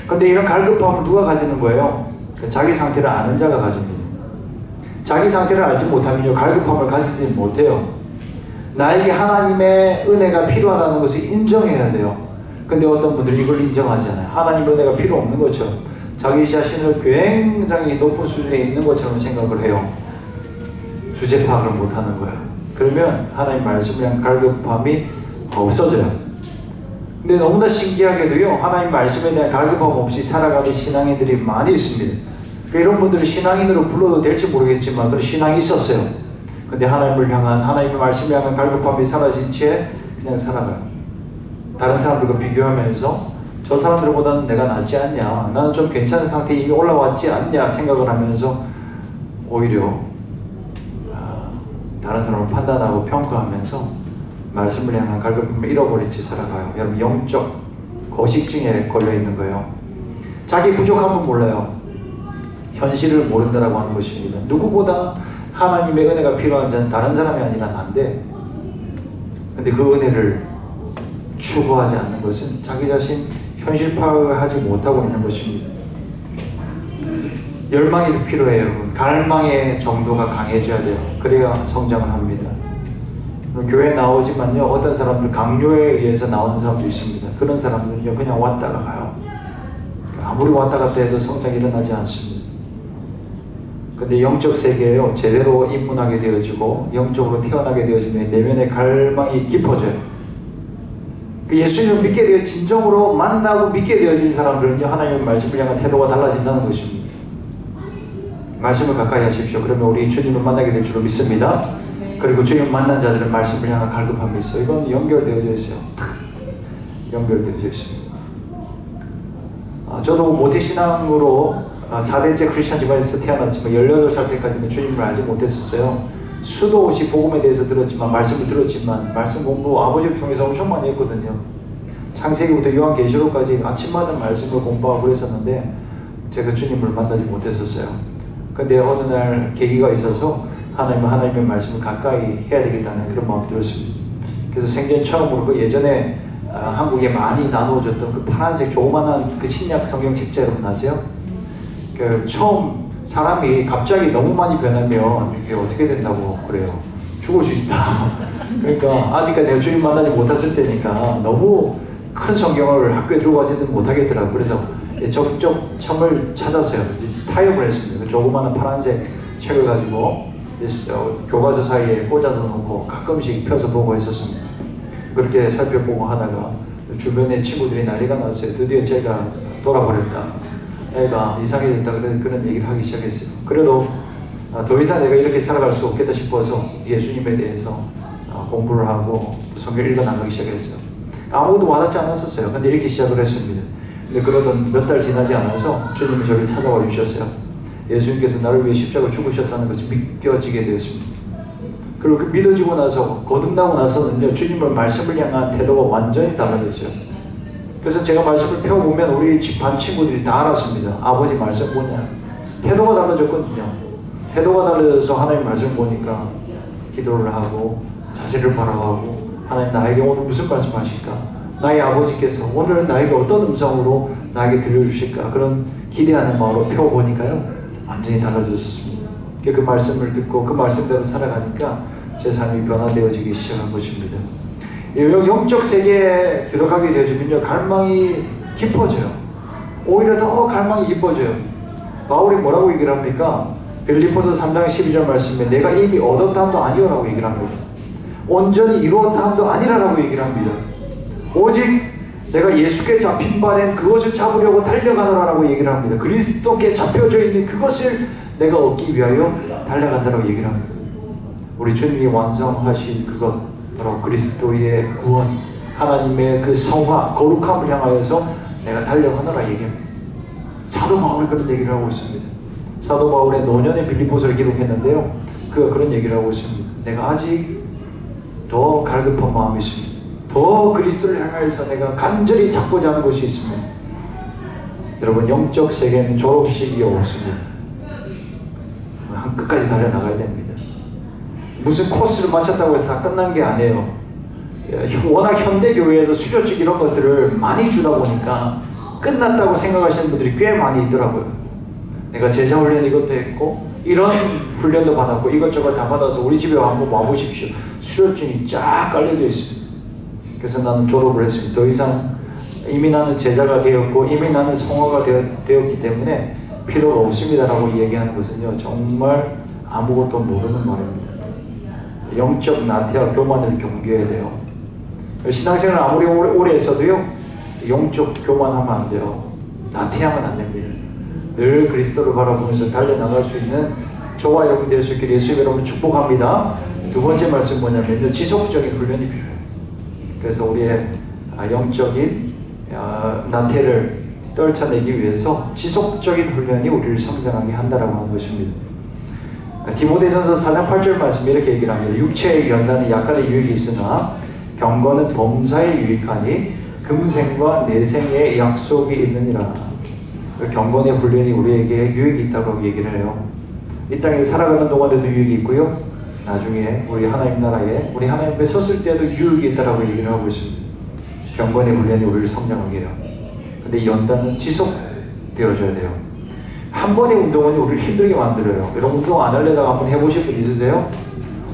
그런데 이런 갈급함을 누가 가지는 거예요? 자기 상태를 아는 자가 가집니다. 자기 상태를 알지 못하면요, 갈급함을 가지지 못해요. 나에게 하나님의 은혜가 필요하다는 것을 인정해야 돼요. 근데 어떤 분들이 이걸 인정하지 않아요. 하나님의 은혜가 필요 없는 것처럼, 자기 자신을 굉장히 높은 수준에 있는 것처럼 생각을 해요. 주제 파악을 못하는 거예요. 그러면 하나님 말씀을 향한 갈급함이 없어져요. 근데 너무나 신기하게도요, 하나님 말씀에 대한 갈급함 없이 살아가는 신앙인들이 많이 있습니다. 이런 분들을 신앙인으로 불러도 될지 모르겠지만 그런 신앙이 있었어요. 근데 하나님을 향한, 하나님의 말씀을 향한 갈급함이 사라진 채 그냥 살아가요. 다른 사람들과 비교하면서 저 사람들보다는 내가 낫지 않냐, 나는 좀 괜찮은 상태에 이미 올라왔지 않냐 생각을 하면서 오히려 다른 사람을 판단하고 평가하면서 말씀을 향한 갈급함을 잃어버린 채 살아가요. 여러분, 영적 거식증에 걸려 있는 거예요. 자기 부족함은 몰라요. 현실을 모른다라고 하는 것입니다. 누구보다 하나님의 은혜가 필요한 자는 다른 사람이 아니라 난데, 근데 그 은혜를 추구하지 않는 것은 자기 자신 현실 파악을 하지 못하고 있는 것입니다. 열망이 필요해요, 여러분. 갈망의 정도가 강해져야 돼요. 그래야 성장을 합니다. 교회에 나오지만요, 어떤 사람들 강요에 의해서 나오는 사람도 있습니다. 그런 사람들은요, 그냥 왔다가 가요. 아무리 왔다 갔다 해도 성장이 일어나지 않습니다. 근데 영적 세계에요, 제대로 입문하게 되어지고 영적으로 태어나게 되어지면 내면의 갈망이 깊어져요. 그 예수님을 믿게 되어 진정으로 만나고 믿게 되어진 사람들은요, 하나님의 말씀을 향한 태도가 달라진다는 것입니다. 말씀을 가까이 하십시오. 그러면 우리 주님을 만나게 될 줄로 믿습니다. 그리고 주님을 만난 자들은 말씀을 향한 갈급함이 있어요. 이건 연결되어져 있어요. 연결되어져 있습니다. 저도 모태신앙으로 4대째 크리스천 집안에서 태어났지만 18살 때까지는 주님을 알지 못했었어요. 수도 없이 복음에 대해서 들었지만, 말씀을 들었지만, 말씀 공부 아버지를 통해서 엄청 많이 했거든요. 창세기부터 요한계시록까지 아침마다 말씀을 공부하고 그랬었는데 제가 주님을 만나지 못했었어요. 근데 어느 날 계기가 있어서 하나님의 말씀을 가까이 해야 되겠다는 그런 마음이 들었습니다. 그래서 생전 처음으로 그 예전에 한국에 많이 나누어졌던 그 파란색 조그만한 그 신약 성경 책자 여러분 아세요? 그 처음 사람이 갑자기 너무 많이 변하면 이게 어떻게 된다고 그래요? 죽을 수 있다. 그러니까 아직까지 내가 주님 만나지 못했을 때니까 너무 큰 성경을 학교에 들고 가지는 못하겠더라고요. 그래서 적적 첨을 찾았어요. 타협을 했습니다. 그 조그마한 파란색 책을 가지고 교과서 사이에 꽂아서 놓고 가끔씩 펴서 보고 했었습니다. 그렇게 살펴보고 하다가 주변의 친구들이 난리가 났어요. 드디어 제가 돌아버렸다, 애가 이상해졌다, 그런 얘기를 하기 시작했어요. 그래도 더 이상 내가 이렇게 살아갈 수 없겠다 싶어서 예수님에 대해서 공부를 하고 또 성경을 읽어나가기 시작했어요. 아무것도 와닿지 않았었어요. 근데 읽기 시작을 했습니다. 근데 그러던 몇 달 지나지 않아서 주님이 저를 찾아와 주셨어요. 예수님께서 나를 위해 십자가를 죽으셨다는 것이 믿겨지게 되었습니다. 그리고 그 믿어지고 나서, 거듭나고 나서는요, 주님의 말씀을 향한 태도가 완전히 달라졌어요. 그래서 제가 말씀을 펴보면 우리 집 반 친구들이 다 알았습니다. 아버지 말씀 뭐냐? 태도가 달라졌거든요. 태도가 달라져서 하나님 말씀 보니까 기도를 하고 자세를 바라보고, 하나님 나에게 오늘 무슨 말씀 하실까? 나의 아버지께서 오늘 나에게 어떤 음성으로 나에게 들려주실까? 그런 기대하는 마음으로 펴보니까요, 완전히 달라졌었습니다. 그 말씀을 듣고 그 말씀대로 살아가니까 제 삶이 변화되어지기 시작한 것입니다. 영적 세계에 들어가게 되어지면요, 갈망이 깊어져요. 오히려 더 갈망이 깊어져요. 바울이 뭐라고 얘기를 합니까? 빌립보서 3장 12절 말씀에 내가 이미 얻었다 함도 아니오라고 얘기를 합니다. 온전히 이루었다 함도 아니라라고 얘기를 합니다. 오직 내가 예수께 잡힌 바 된 그것을 잡으려고 달려가노라라고 얘기를 합니다. 그리스도께 잡혀져 있는 그것을 내가 얻기 위하여 달려간다라고 얘기를 합니다. 우리 주님이 완성하신 그것, 바로 그리스도의 구원, 하나님의 그 성화, 거룩함을 향하여서 내가 달려가노라 얘기합니다. 사도 바울이 그런 얘기를 하고 있습니다. 사도 바울의 노년의 빌립보서를 기록했는데요, 그런 얘기를 하고 있습니다. 내가 아직 더 갈급한 마음이 있습니다. 더 그리스도를 향하여서 내가 간절히 찾고자 하는 것이 있습니다. 여러분, 영적 세계는 졸업식이 없습니다. 한 끝까지 달려나가야 됩니다. 무슨 코스를 마쳤다고 해서 다 끝난 게 아니에요. 워낙 현대교회에서 수료직 이런 것들을 많이 주다 보니까 끝났다고 생각하시는 분들이 꽤 많이 있더라고요. 내가 제자 훈련 이것도 했고 이런 훈련도 받았고 이것저것 다 받아서 우리 집에 한번 와보십시오. 수료증이 쫙 깔려져 있습니다. 그래서 나는 졸업을 했습니다. 더 이상 이미 나는 제자가 되었고 이미 나는 성화가 되었기 때문에 필요가 없습니다라고 얘기하는 것은요, 정말 아무것도 모르는 말입니다. 영적 나태와 교만을 경계해야 돼요. 신앙생활 아무리 오래 했어도요, 영적 교만하면 안 돼요. 나태하면 안 됩니다. 늘 그리스도를 바라보면서 달려나갈 수 있는 저와 여러분 될 수 있기를 예수님 여러분 축복합니다. 두 번째 말씀 뭐냐면요, 지속적인 훈련이 필요해요. 그래서 우리의 영적인 나태를 떨쳐내기 위해서 지속적인 훈련이 우리를 성장하게 한다라고 하는 것입니다. 디모데전서 4장 8절 말씀 이렇게 얘기를 합니다. 육체의 연단은 약간의 유익이 있으나 경건은 범사에 유익하니 금생과 내생의 약속이 있느니라. 경건의 훈련이 우리에게 유익이 있다고 얘기를 해요. 이 땅에 살아가는 동안에도 유익이 있고요, 나중에 우리 하나님 나라에 우리 하나님 앞에 섰을 때도 유익이 있다고 얘기를 하고 있습니다. 경건의 훈련이 우리를 성장하게 해요. 근데 연단은 지속되어져야 돼요. 한 번의 운동은 우리를 힘들게 만들어요. 여러분, 운동 안 하려다가 한번 해보실 분 있으세요?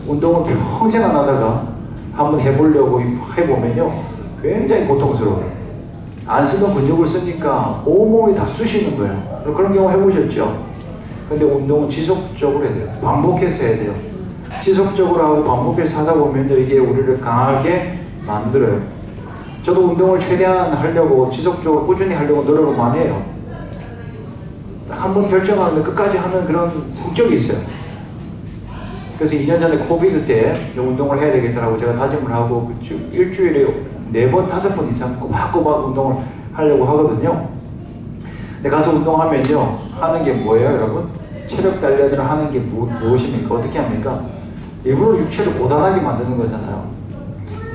운동을 평생 안 하다가 한번 해보려고 해보면요, 굉장히 고통스러워요. 안 쓰던 근육을 쓰니까 온몸이 다 쑤시는 거예요. 그런 경우 해보셨죠? 근데 운동은 지속적으로 해야 돼요. 반복해서 해야 돼요. 지속적으로 하고 반복해서 하다 보면요, 이게 우리를 강하게 만들어요. 저도 운동을 최대한 하려고 지속적으로 꾸준히 하려고 노력을 많이 해요. 딱 한 번 결정하는데 끝까지 하는 그런 성격이 있어요. 그래서 2년 전에 코비드 때 운동을 해야 되겠다라고 제가 다짐을 하고 일주일에 4번, 5번 이상 꼬박꼬박 운동을 하려고 하거든요. 근데 가서 운동하면요, 하는 게 뭐예요, 여러분? 체력 단련을 하는 게 무엇입니까? 어떻게 합니까? 일부러 육체를 고단하게 만드는 거잖아요.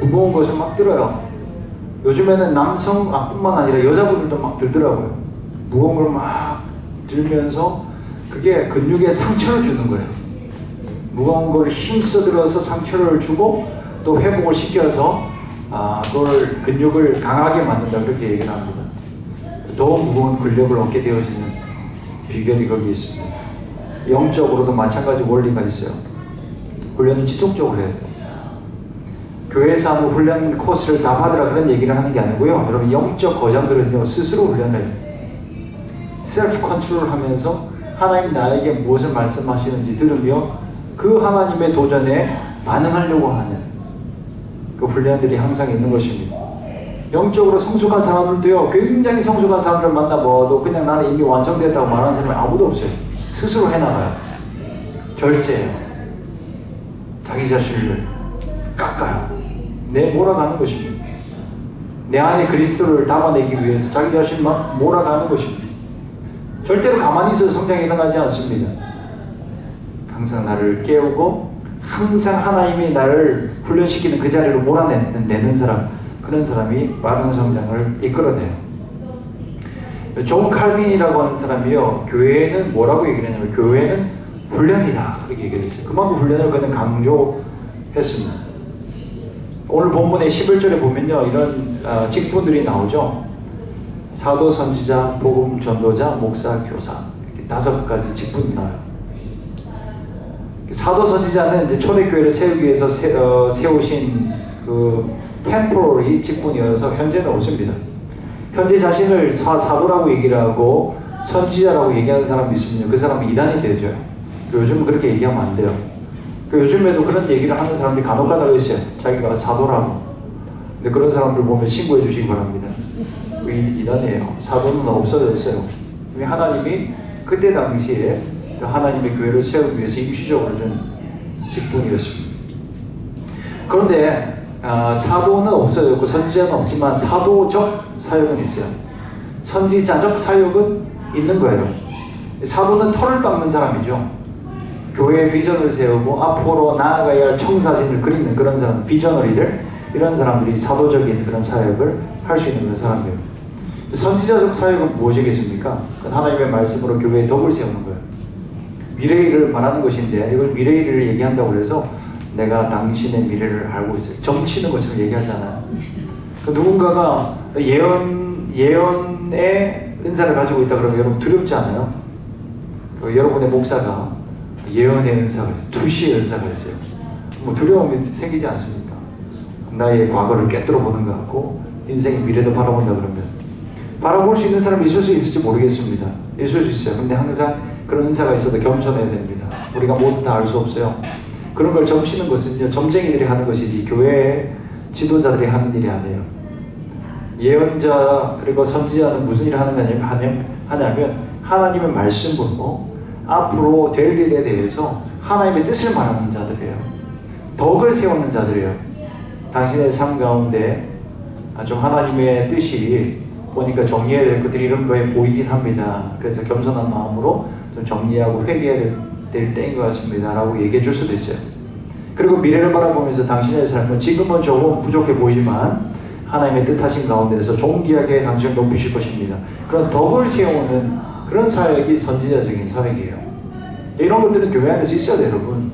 무거운 것을 막 들어요. 요즘에는 남성뿐만 아니라 여자분들도 막 들더라고요. 무거운 걸 막 들면서 그게 근육에 상처를 주는 거예요. 무거운 걸 힘써 들어서 상처를 주고 또 회복을 시켜서 그걸 근육을 강하게 만든다, 그렇게 얘기를 합니다. 더 무거운 근력을 얻게 되어지는 비결이 거기 있습니다. 영적으로도 마찬가지 원리가 있어요. 훈련은 지속적으로 해야 돼요. 교회에서 하는 훈련 코스를 다 받으라 그런 얘기를 하는 게 아니고요, 여러분, 영적 거장들은요, 스스로 훈련을 해요. 셀프 컨트롤 하면서 하나님 나에게 무엇을 말씀하시는지 들으며 그 하나님의 도전에 반응하려고 하는 그 훈련들이 항상 있는 것입니다. 영적으로 성숙한 사람들도요, 굉장히 성숙한 사람들을 만나봐도 그냥 나는 이미 완성됐다고 말하는 사람이 아무도 없어요. 스스로 해나가요. 절제해요. 자기 자신을 깎아요. 몰아가는 것입니다. 내 안에 그리스도를 담아내기 위해서 자기 자신만 몰아가는 것입니다. 절대로 가만히 있어서 성장이 일어나지 않습니다. 항상 나를 깨우고 항상 하나님이 나를 훈련시키는 그 자리로 몰아내는 사람, 그런 사람이 빠른 성장을 이끌어내요. 존 칼빈이라고 하는 사람이요, 교회는 뭐라고 얘기를 했냐면 교회는 훈련이다, 그렇게 얘기를 했어요. 그만큼 훈련을 그는 강조했습니다. 오늘 본문의 11절에 보면요, 이런 직분들이 나오죠. 사도, 선지자, 복음 전도자, 목사, 교사, 이렇게 5가지 직분이 나와요. 사도, 선지자는 이제 초대교회를 세우기 위해서 세우신 그 템포러리 직분이어서 현재는 없습니다. 현재 자신을 사도라고 얘기를 하고 선지자라고 얘기하는 사람이 있으면 그 사람은 이단이 되죠. 요즘은 그렇게 얘기하면 안 돼요. 요즘에도 그런 얘기를 하는 사람들이 간혹가다가 있어요. 자기가 사도라고. 근데 그런 사람들 보면 신고해 주시기 바랍니다. 이단이에요. 사도는 없어졌어요. 하나님이 그때 당시에 하나님의 교회를 세우기 위해서 임시적으로 준 직분이었습니다. 그런데 사도는 없어졌고 선지자는 없지만 사도적 사역은 있어요. 선지자적 사역은 있는 거예요. 사도는 털을 닦는 사람이죠. 교회의 비전을 세우고 앞으로 나아가야 할 청사진을 그리는 그런 사람, 비저너리들, 이런 사람들이 사도적인 그런 사역을 할 수 있는 그런 사람이에요. 선지자적 사역은 무엇이겠습니까? 하나님의 말씀으로 교회에 덕을 세우는 거예요. 미래를 말하는 것인데 이걸 미래를 얘기한다고 해서 내가 당신의 미래를 알고 있어요. 점치는 것처럼 얘기하잖아요. 누군가가 예언의 은사를 가지고 있다 그러면 여러분 두렵지 않아요? 여러분의 목사가 예언의 은사가 있어요. 투시의 은사가 있어요. 뭐 두려움이 생기지 않습니까? 나의 과거를 꿰뚫어 보는 것 같고 인생의 미래도 바라본다 그러면 바라볼 수 있는 사람이 있을 수 있을지 모르겠습니다. 있을 수 있어요. 근데 항상 그런 은사가 있어도 겸손해야 됩니다. 우리가 모두 다 알 수 없어요. 그런 걸 점치는 것은요, 점쟁이들이 하는 것이지 교회의 지도자들이 하는 일이 아니에요. 예언자 그리고 선지자는 무슨 일을 하냐면 하나님의 말씀으로 앞으로 될 일에 대해서 하나님의 뜻을 말하는 자들이에요. 덕을 세우는 자들이에요. 당신의 삶 가운데 좀 하나님의 뜻이 보니까 정리해야 될 것들이 이런 거에 보이긴 합니다. 그래서 겸손한 마음으로 좀 정리하고 회개해야 될 때인 것 같습니다 라고 얘기해 줄 수도 있어요. 그리고 미래를 바라보면서 당신의 삶은 지금은 조금 부족해 보이지만 하나님의 뜻하신 가운데서 존귀하게 당신을 높이실 것입니다. 그런 덕을 세우는 그런 사역이 선지자적인 사역이에요. 이런 것들은 교회 안에서 있어야 돼요, 여러분.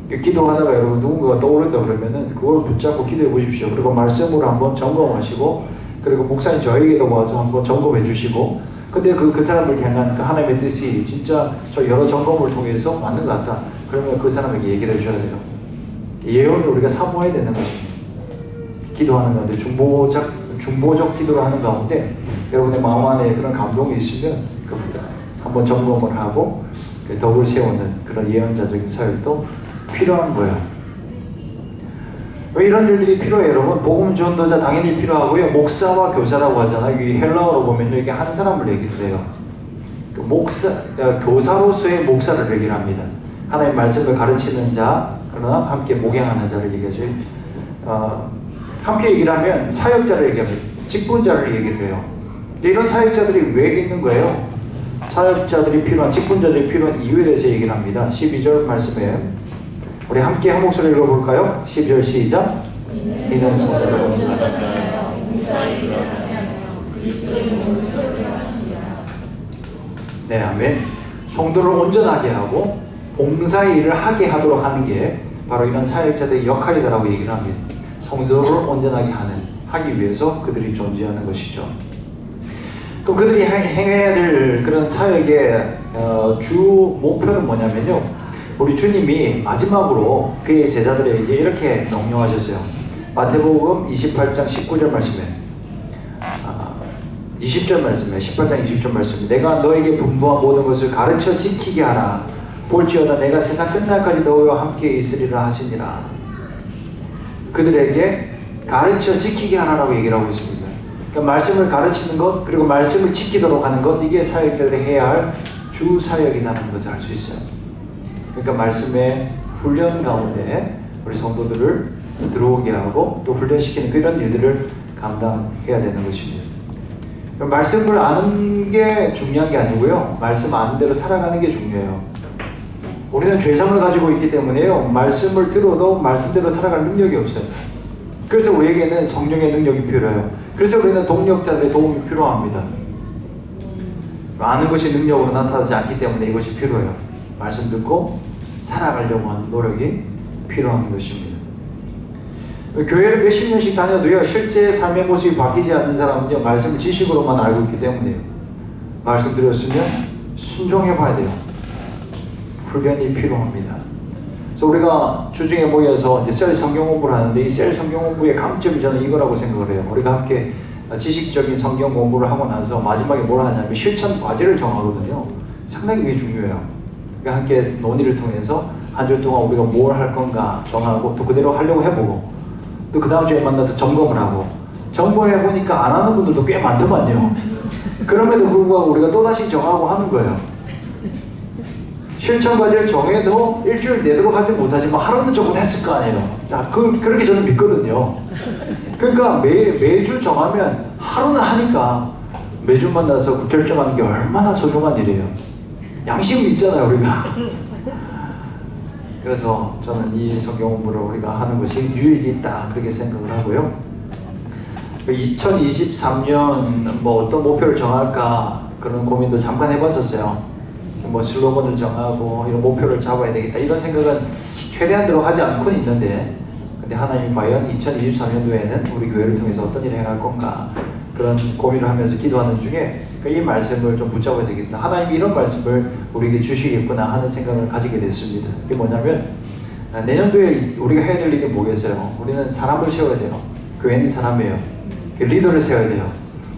기도하다가 여러분 누군가가 떠오른다 그러면은 그걸 붙잡고 기도해 보십시오. 그리고 말씀으로 한번 점검하시고, 그리고 목사님 저에게도 와서 한번 점검해 주시고, 근데 그 사람을 향한 그 하나님의 뜻이 진짜 저 여러 점검을 통해서 맞는 것 같다. 그러면 그 사람에게 얘기를 해줘야 돼요. 예언을 우리가 사모해야 되는 것입니다. 기도하는 가운데 중보적 기도를 하는 가운데 여러분의 마음 안에 그런 감동이 있으면 한번 점검을 하고 덕을 세우는 그런 예언자적인 사역도 필요한 거예요. 왜 이런 일들이 필요해요, 여러분? 복음 전도자 당연히 필요하고요. 목사와 교사라고 하잖아요. 이 헬라어로 보면 이게 한 사람을 얘기를 해요. 교사로서의 목사를 얘기를 합니다. 하나님의 말씀을 가르치는 자, 그러나 함께 목양하는 자를 얘기하죠. 함께 얘기를 하면 사역자를 얘기합니다. 직분자를 얘기를 해요. 이런 사역자들이 왜 있는 거예요? 사역자들이 필요한, 직분자들이 필요한 이유에 대해서 얘기를 합니다. 12절 말씀에 우리 함께 한 목소리 읽어볼까요? 12절 시작. 이는 성도를 네, 아멘. 성도를 온전하게 하고 봉사의 일을 하게 하도록 하는 게 바로 이런 사역자들의 역할이다라고 얘기를 합니다. 성도를 온전하게 하기 위해서 그들이 존재하는 것이죠. 그럼 그들이 행해야 될 그런 사역의 주 목표는 뭐냐면요, 우리 주님이 마지막으로 그의 제자들에게 이렇게 명령하셨어요. 마태복음 28장 19절 말씀에 20절 말씀에 18장 20절 말씀에 내가 너에게 분부한 모든 것을 가르쳐 지키게 하라. 볼지어다 내가 세상 끝날까지 너희와 함께 있으리라 하시니라. 그들에게 가르쳐 지키게 하라고 얘기를 하고 있습니다. 그러니까 말씀을 가르치는 것, 그리고 말씀을 지키도록 하는 것, 이게 사역자들이 해야 할 주 사역이라는 것을 알 수 있어요. 그러니까 말씀의 훈련 가운데 우리 성도들을 들어오게 하고 또 훈련시키는 그런 일들을 감당해야 되는 것입니다. 말씀을 아는 게 중요한 게 아니고요, 말씀 아는 대로 살아가는 게 중요해요. 우리는 죄성을 가지고 있기 때문에요, 말씀을 들어도 말씀대로 살아갈 능력이 없어요. 그래서 우리에게는 성령의 능력이 필요해요. 그래서 우리는 동력자들의 도움이 필요합니다. 아는 것이 능력으로 나타나지 않기 때문에 이것이 필요해요. 말씀 듣고 살아가려고 하는 노력이 필요한 것입니다. 교회를 몇십 년씩 다녀도요, 실제 삶의 모습이 바뀌지 않는 사람은요, 말씀을 지식으로만 알고 있기 때문에요. 말씀 드렸으면 순종해 봐야 돼요. 훈련이 필요합니다. 그래서 우리가 주중에 모여서 이제 셀 성경 공부를 하는데, 이 셀 성경 공부의 강점이 저는 이거라고 생각을 해요. 우리가 함께 지식적인 성경 공부를 하고 나서 마지막에 뭘 하냐면 실천 과제를 정하거든요. 상당히 이게 중요해요. 그러니까 함께 논의를 통해서 한 주 동안 우리가 뭘 할 건가 정하고 또 그대로 하려고 해보고, 또 그 다음 주에 만나서 점검을 하고, 점검해 보니까 안 하는 분들도 꽤 많더만요. 그럼에도 불구하고 우리가 또다시 정하고 하는 거예요. 실천 과제를 정해도 일주일 내도록 하지 못하지만 하루는 조금 했을 거 아니에요. 그렇게 저는 믿거든요. 그러니까 매주 정하면 하루는 하니까 매주 만나서 결정하는 게 얼마나 소중한 일이에요. 양심이 있잖아요, 우리가. 그래서 저는 이 성경 공부를 우리가 하는 것이 유익이 있다 그렇게 생각을 하고요. 2023년 뭐 어떤 목표를 정할까 그런 고민도 잠깐 해봤었어요. 뭐 슬로건을 정하고 이런 목표를 잡아야 되겠다 이런 생각은 최대한대로 하지 않고는 있는데, 근데 하나님이 과연 2023년도에는 우리 교회를 통해서 어떤 일을 행할 건가 그런 고민을 하면서 기도하는 중에 이 말씀을 좀 붙잡아야 되겠다, 하나님이 이런 말씀을 우리에게 주시겠구나 하는 생각을 가지게 됐습니다. 그게 뭐냐면 내년도에 우리가 해야 될 일이 뭐겠어요? 우리는 사람을 세워야 돼요. 교회는 사람이에요. 리더를 세워야 돼요.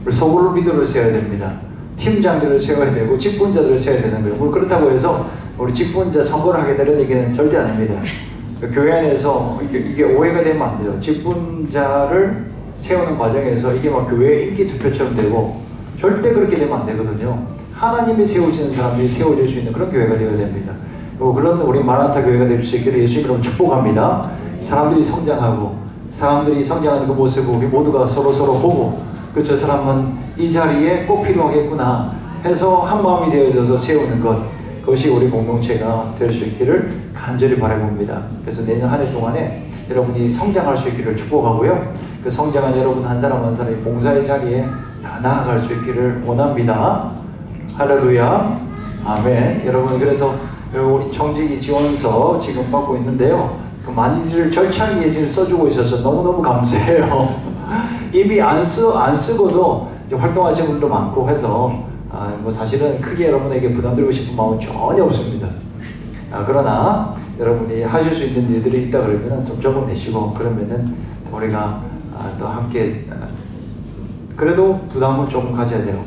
우리 소그룹 리더를 세워야 됩니다. 팀장들을 세워야 되고 직분자들을 세워야 되는 거예요. 그렇다고 해서 우리 직분자 선거를 하겠다는 얘기는 절대 아닙니다. 교회 안에서 이게 오해가 되면 안 돼요. 직분자를 세우는 과정에서 이게 막 교회 인기 투표처럼 되고 절대 그렇게 되면 안 되거든요. 하나님이 세우시는 사람들이 세워질 수 있는 그런 교회가 되어야 됩니다. 그런 우리 마라나타 교회가 될 수 있기를 예수 이름으로 축복합니다. 사람들이 성장하고 사람들이 성장하는 그 모습을 우리 모두가 서로 보고 저 사람은 이 자리에 꼭 필요하겠구나 해서 한 마음이 되어져서 세우는 것, 그것이 우리 공동체가 될 수 있기를 간절히 바라봅니다. 그래서 내년 한 해 동안에 여러분이 성장할 수 있기를 축복하고요. 그 성장한 여러분 한 사람 한 사람이 봉사의 자리에 다 나아갈 수 있기를 원합니다. 할렐루야, 아멘. 여러분, 그래서 우리 청지기 지원서 지금 받고 있는데요. 그 많이들 절차리에 지금 써주고 있어서 너무너무 감사해요. 이미 안 쓰고도 이제 활동하시는 분도 많고 해서 뭐 사실은 크게 여러분에게 부담드리고 싶은 마음은 전혀 없습니다. 그러나 여러분이 하실 수 있는 일들이 있다 그러면 좀 적어내시고, 그러면은 우리가 또 함께 그래도 부담을 조금 가져야 돼요.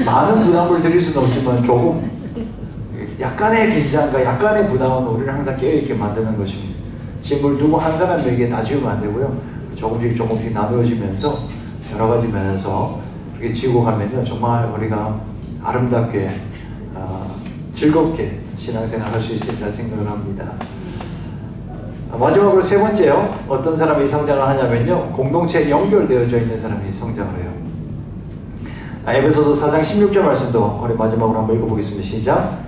많은 부담을 드릴 수는 없지만 조금 약간의 긴장과 약간의 부담은 우리를 항상 깨어있게 만드는 것입니다. 짐을 누구 한 사람에게 다 지우면 안 되고요. 조금씩 나누어지면서 여러 가지 면에서 그렇게 지고 가면요, 정말 우리가 아름답게 즐겁게 신앙생활 할 수 있으리라 생각을 합니다. 마지막으로 세 번째요. 어떤 사람이 성장을 하냐면요, 공동체에 연결되어져 있는 사람이 성장을 해요. 에베소서 4장 16절 말씀도 우리 마지막으로 한번 읽어보겠습니다. 시작.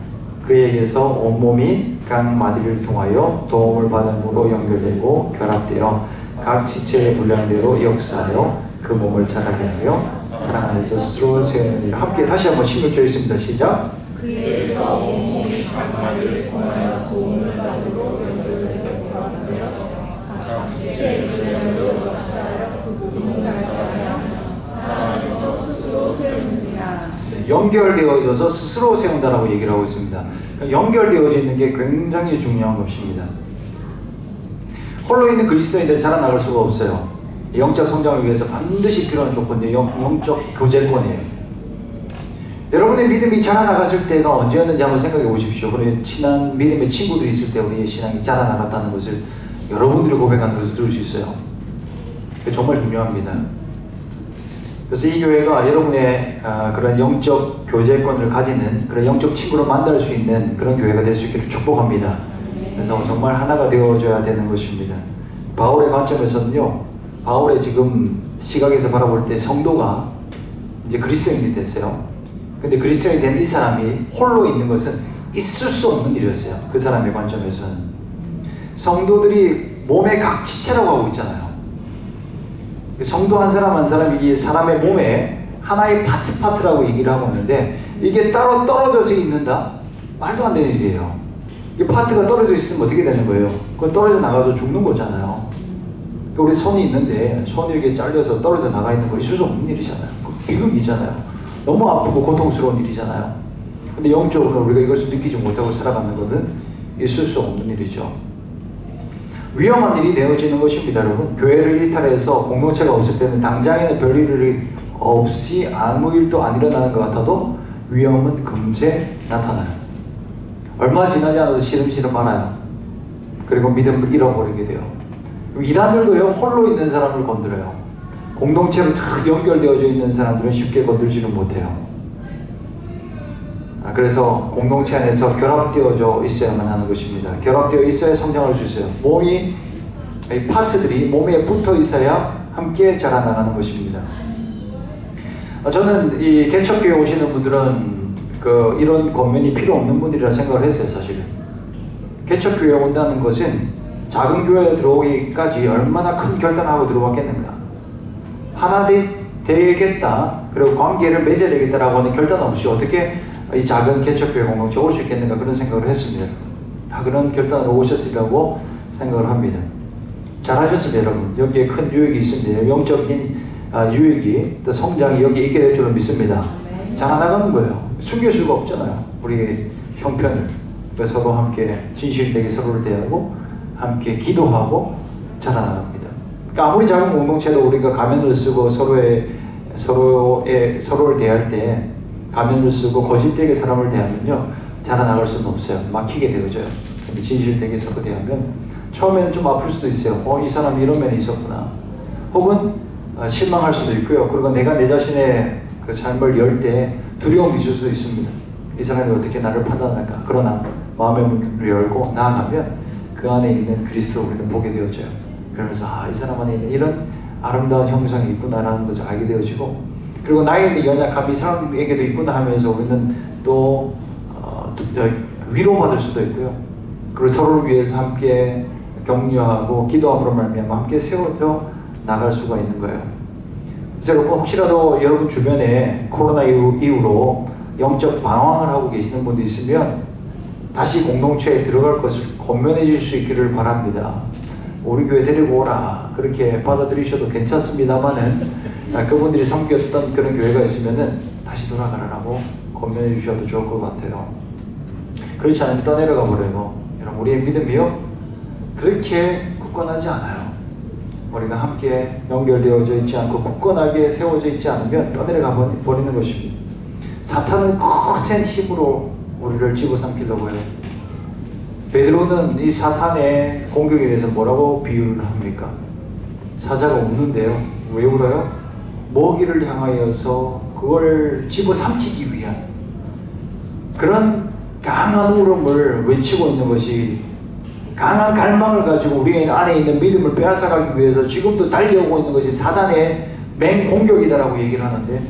그에게서 온몸이 각 마디를 통하여 도움을 받음으로 연결되고 결합되어 각 지체의 분량대로 역사하여 그 몸을 자라게 하며 사랑 안에서 스스로 세우는 일. 함께 다시 한번 16절 있습니다. 시작. 그에게서 온몸이 각 마디를 통하여 도움을 받음으로 연결되어 결합되어 각 지체의 분량대로 역사하여 그 몸을 자라게 하며 사랑 안에서 스스로 세우는 일. 연결되어져서 스스로 세운다라고 얘기를 하고 있습니다. 그러니까 연결되어져 있는 게 굉장히 중요한 것입니다. 홀로 있는 그리스도인들은 자라나갈 수가 없어요. 영적 성장을 위해서 반드시 필요한 조건이 영적 교제권이에요. 여러분의 믿음이 자라나갔을 때가 언제였는지 한번 생각해 보십시오. 우리 친한 믿음의 친구들이 있을 때 우리의 신앙이 자라나갔다는 것을 여러분들이 고백하는 것을 들을 수 있어요. 그게 정말 중요합니다. 그래서 이 교회가 여러분의 그런 영적 교제권을 가지는 그런 영적 친구를 만날 수 있는 그런 교회가 될 수 있기를 축복합니다. 그래서 정말 하나가 되어줘야 되는 것입니다. 바울의 관점에서는요, 바울의 지금 시각에서 바라볼 때 성도가 이제 그리스도인이 됐어요. 근데 그리스도인이 된 이 사람이 홀로 있는 것은 있을 수 없는 일이었어요. 그 사람의 관점에서는. 성도들이 몸의 각 지체라고 하고 있잖아요. 성도 한 사람 한 사람이 사람의 몸에 하나의 파트라고 얘기를 하고 있는데, 이게 따로 떨어져서 있는다? 말도 안 되는 일이에요. 이 파트가 떨어져 있으면 어떻게 되는 거예요? 그건 떨어져 나가서 죽는 거잖아요. 우리 손이 있는데 손이 이렇게 잘려서 떨어져 나가 있는 거 있을 수 없는 일이잖아요. 비극이잖아요. 너무 아프고 고통스러운 일이잖아요. 근데 영적으로 우리가 이것을 느끼지 못하고 살아가는 것은 있을 수 없는 일이죠. 위험한 일이 되어지는 것입니다, 여러분. 교회를 일탈해서 공동체가 없을 때는 당장에는 별일이 없이 아무 일도 안 일어나는 것 같아도 위험은 금세 나타나요. 얼마 지나지 않아서 시름시름 말아요. 그리고 믿음을 잃어버리게 돼요. 이단들도요, 홀로 있는 사람을 건드려요. 공동체로 다 연결되어져 있는 사람들은 쉽게 건들지는 못해요. 그래서 공동체 안에서 결합되어져 있어야만 하는 것입니다. 결합되어 있어야 성장할 수 있어요. 몸이 이 파트들이 몸에 붙어 있어야 함께 자라나가는 것입니다. 저는 이 개척교회 오시는 분들은 이런 권면이 필요 없는 분들이라 생각을 했어요. 사실은 개척교회 온다는 것은 작은 교회에 들어오기까지 얼마나 큰 결단하고 들어왔겠는가. 하나 되겠다, 그리고 관계를 맺어야 되겠다라고 하는 결단 없이 어떻게 이 작은 개척교회 공동체에 올 수 있겠는가, 그런 생각을 했습니다. 다 그런 결단으로 오셨으리라고 생각을 합니다. 잘하셨습니다. 여러분. 여기에 큰 유익이 있습니다. 영적인 유익이, 또 성장이 여기에 있게 될 줄은 믿습니다. 자라나가는 거예요. 숨길 수가 없잖아요. 우리 형편을. 그래서 서로 함께 진실되게 서로를 대하고 함께 기도하고 자라나갑니다. 그러니까 아무리 작은 공동체도 우리가 가면을 쓰고 서로를 대할 때 가면을 쓰고 거짓되게 사람을 대하면요, 자라나갈 수는 없어요. 막히게 되어져요. 근데 진실되게 서로 대하면 처음에는 좀 아플 수도 있어요. 이 사람이 이런 면이 있었구나. 혹은 실망할 수도 있고요. 그리고 내가 내 자신의 그 삶을 열 때 두려움이 있을 수도 있습니다. 이 사람이 어떻게 나를 판단할까? 그러나 마음의 문을 열고 나아가면 그 안에 있는 그리스도를 우리는 보게 되어져요. 그러면서 이 사람 안에 있는 이런 아름다운 형상이 있구나라는 것을 알게 되어지고, 그리고 나에 있는 연약함이 이 사람에게도 있구나 하면서 우리는 또 위로받을 수도 있고요. 그리고 서로를 위해서 함께 격려하고 기도함으로 말미암아 함께 세워져 나갈 수가 있는 거예요. 그래서 여러분, 혹시라도 여러분 주변에 코로나 이후로 영적 방황을 하고 계시는 분도 있으면 다시 공동체에 들어갈 것을 권면해 줄 수 있기를 바랍니다. 우리 교회 데리고 오라, 그렇게 받아들이셔도 괜찮습니다만은 그분들이 섬겼던 그런 교회가 있으면은 다시 돌아가라고 권면해 주셔도 좋을 것 같아요. 그렇지 않으면 떠내려가 버려요. 여러분, 우리의 믿음이요, 그렇게 굳건하지 않아요. 우리가 함께 연결되어져 있지 않고 굳건하게 세워져 있지 않으면 떠내려가 버리는 것입니다. 사탄은 거센 힘으로 우리를 집어삼키려고 해요. 베드로는 이 사탄의 공격에 대해서 뭐라고 비유를 합니까? 사자가 우는데요. 왜 울어요? 먹이를 향하여서 그걸 집어삼키기 위한 그런 강한 울음을 외치고 있는 것이, 강한 갈망을 가지고 우리 안에 있는 믿음을 빼앗아가기 위해서 지금도 달려오고 있는 것이 사단의 맹공격이다라고 얘기를 하는데,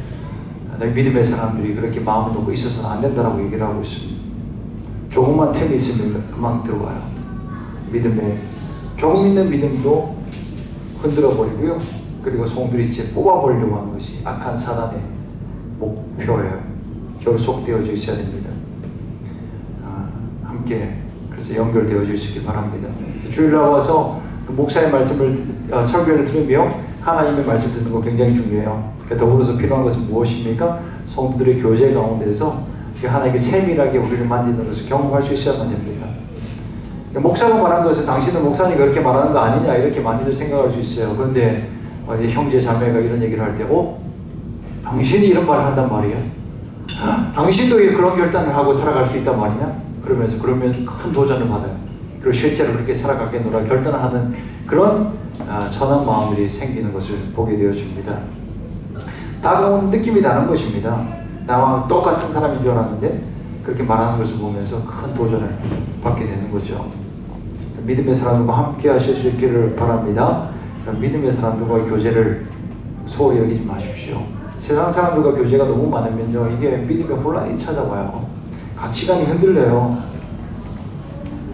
믿음의 사람들이 그렇게 마음을 놓고 있어서는 안 된다라고 얘기를 하고 있습니다. 조금만 틈이 있으면 그만 들어와요. 믿음에 조금 있는 믿음도 흔들어 버리고요. 그리고 송두리째 뽑아버리려고 하는 것이 악한 사단의 목표예요. 결속되어져 있어야 됩니다. 함께 그래서 연결되어져 있기 바랍니다. 주일날 와서 그 목사의 말씀을 설교를 들으며 하나님의 말씀 듣는 거 굉장히 중요해요. 더불어서 필요한 것은 무엇입니까? 성도들의 교제 가운데서 하나님께 세밀하게 우리를 만지는 것을 경험할 수 있어야만 됩니다. 목사가 말한 것은 당신은 목사니까 그렇게 말하는 거 아니냐, 이렇게 많이들 생각할 수 있어요. 그런데 형제 자매가 이런 얘기를 할 때, 당신이 이런 말을 한단 말이야? 당신도 그런 결단을 하고 살아갈 수 있단 말이냐? 그러면 큰 도전을 받아요. 그리고 실제로 그렇게 살아가겠노라 결단을 하는 그런 선한 마음들이 생기는 것을 보게 되어집니다. 다가오는 느낌이 나는 것입니다. 나와 똑같은 사람인 줄 알았는데 그렇게 말하는 것을 보면서 큰 도전을 받게 되는 거죠. 믿음의 사람들과 함께 하실 수 있기를 바랍니다. 믿음의 사람들과의 교제를 소홀히 여기지 마십시오. 세상 사람들과 교제가 너무 많으면요, 이게 믿음의 혼란이 찾아와요. 가치관이 흔들려요.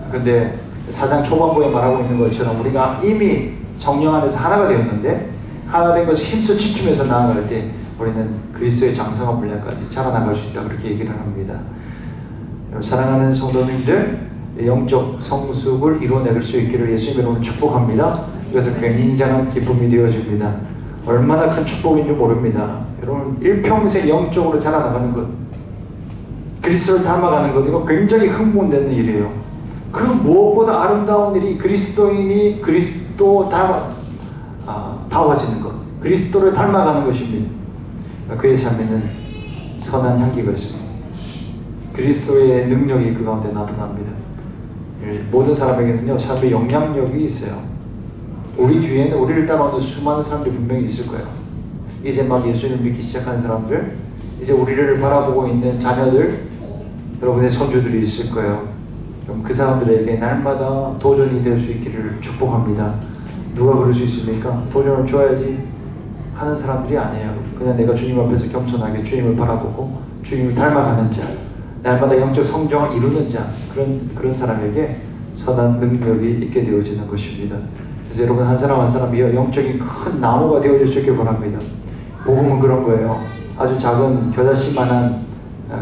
그런데 4장 초반부에 말하고 있는 것처럼 우리가 이미 성령 안에서 하나가 되었는데, 하나 된 것을 힘써 지키면서 나아갈 때 우리는 그리스도의 장성한 분량까지 자라나갈 수 있다, 그렇게 얘기를 합니다. 사랑하는 성도님들, 영적 성숙을 이루어낼 수 있기를 예수님 이름으로 축복합니다. 그래서 굉장한 기쁨이 되어집니다. 얼마나 큰 축복인 줄 모릅니다. 여러분, 일평생 영적으로 자라나가는 것, 그리스도를 닮아가는 것, 이거 굉장히 흥분되는 일이에요. 그 무엇보다 아름다운 일이 그리스도인이 그리스도 다워지는 것, 그리스도를 닮아가는 것입니다. 그의 삶에는 선한 향기가 있습니다. 그리스도의 능력이 그 가운데 나타납니다. 모든 사람에게는요, 삶의 영향력이 있어요. 우리 뒤에는 우리를 따라오는 수많은 사람들이 분명히 있을 거예요. 이제 막 예수님을 믿기 시작한 사람들, 이제 우리를 바라보고 있는 자녀들, 여러분의 손주들이 있을 거예요. 그럼 그 사람들에게 날마다 도전이 될 수 있기를 축복합니다. 누가 그럴 수 있습니까? 도전을 줘야지 하는 사람들이 아니에요. 그냥 내가 주님 앞에서 겸손하게 주님을 바라보고 주님을 닮아가는 자, 날마다 영적 성장을 이루는 자, 그런 사람에게 선한 능력이 있게 되어지는 것입니다. 그래서 여러분 한 사람 한 사람이 영적인 큰 나무가 되어질 수 있게 바랍니다. 복음은 그런 거예요. 아주 작은 겨자씨만한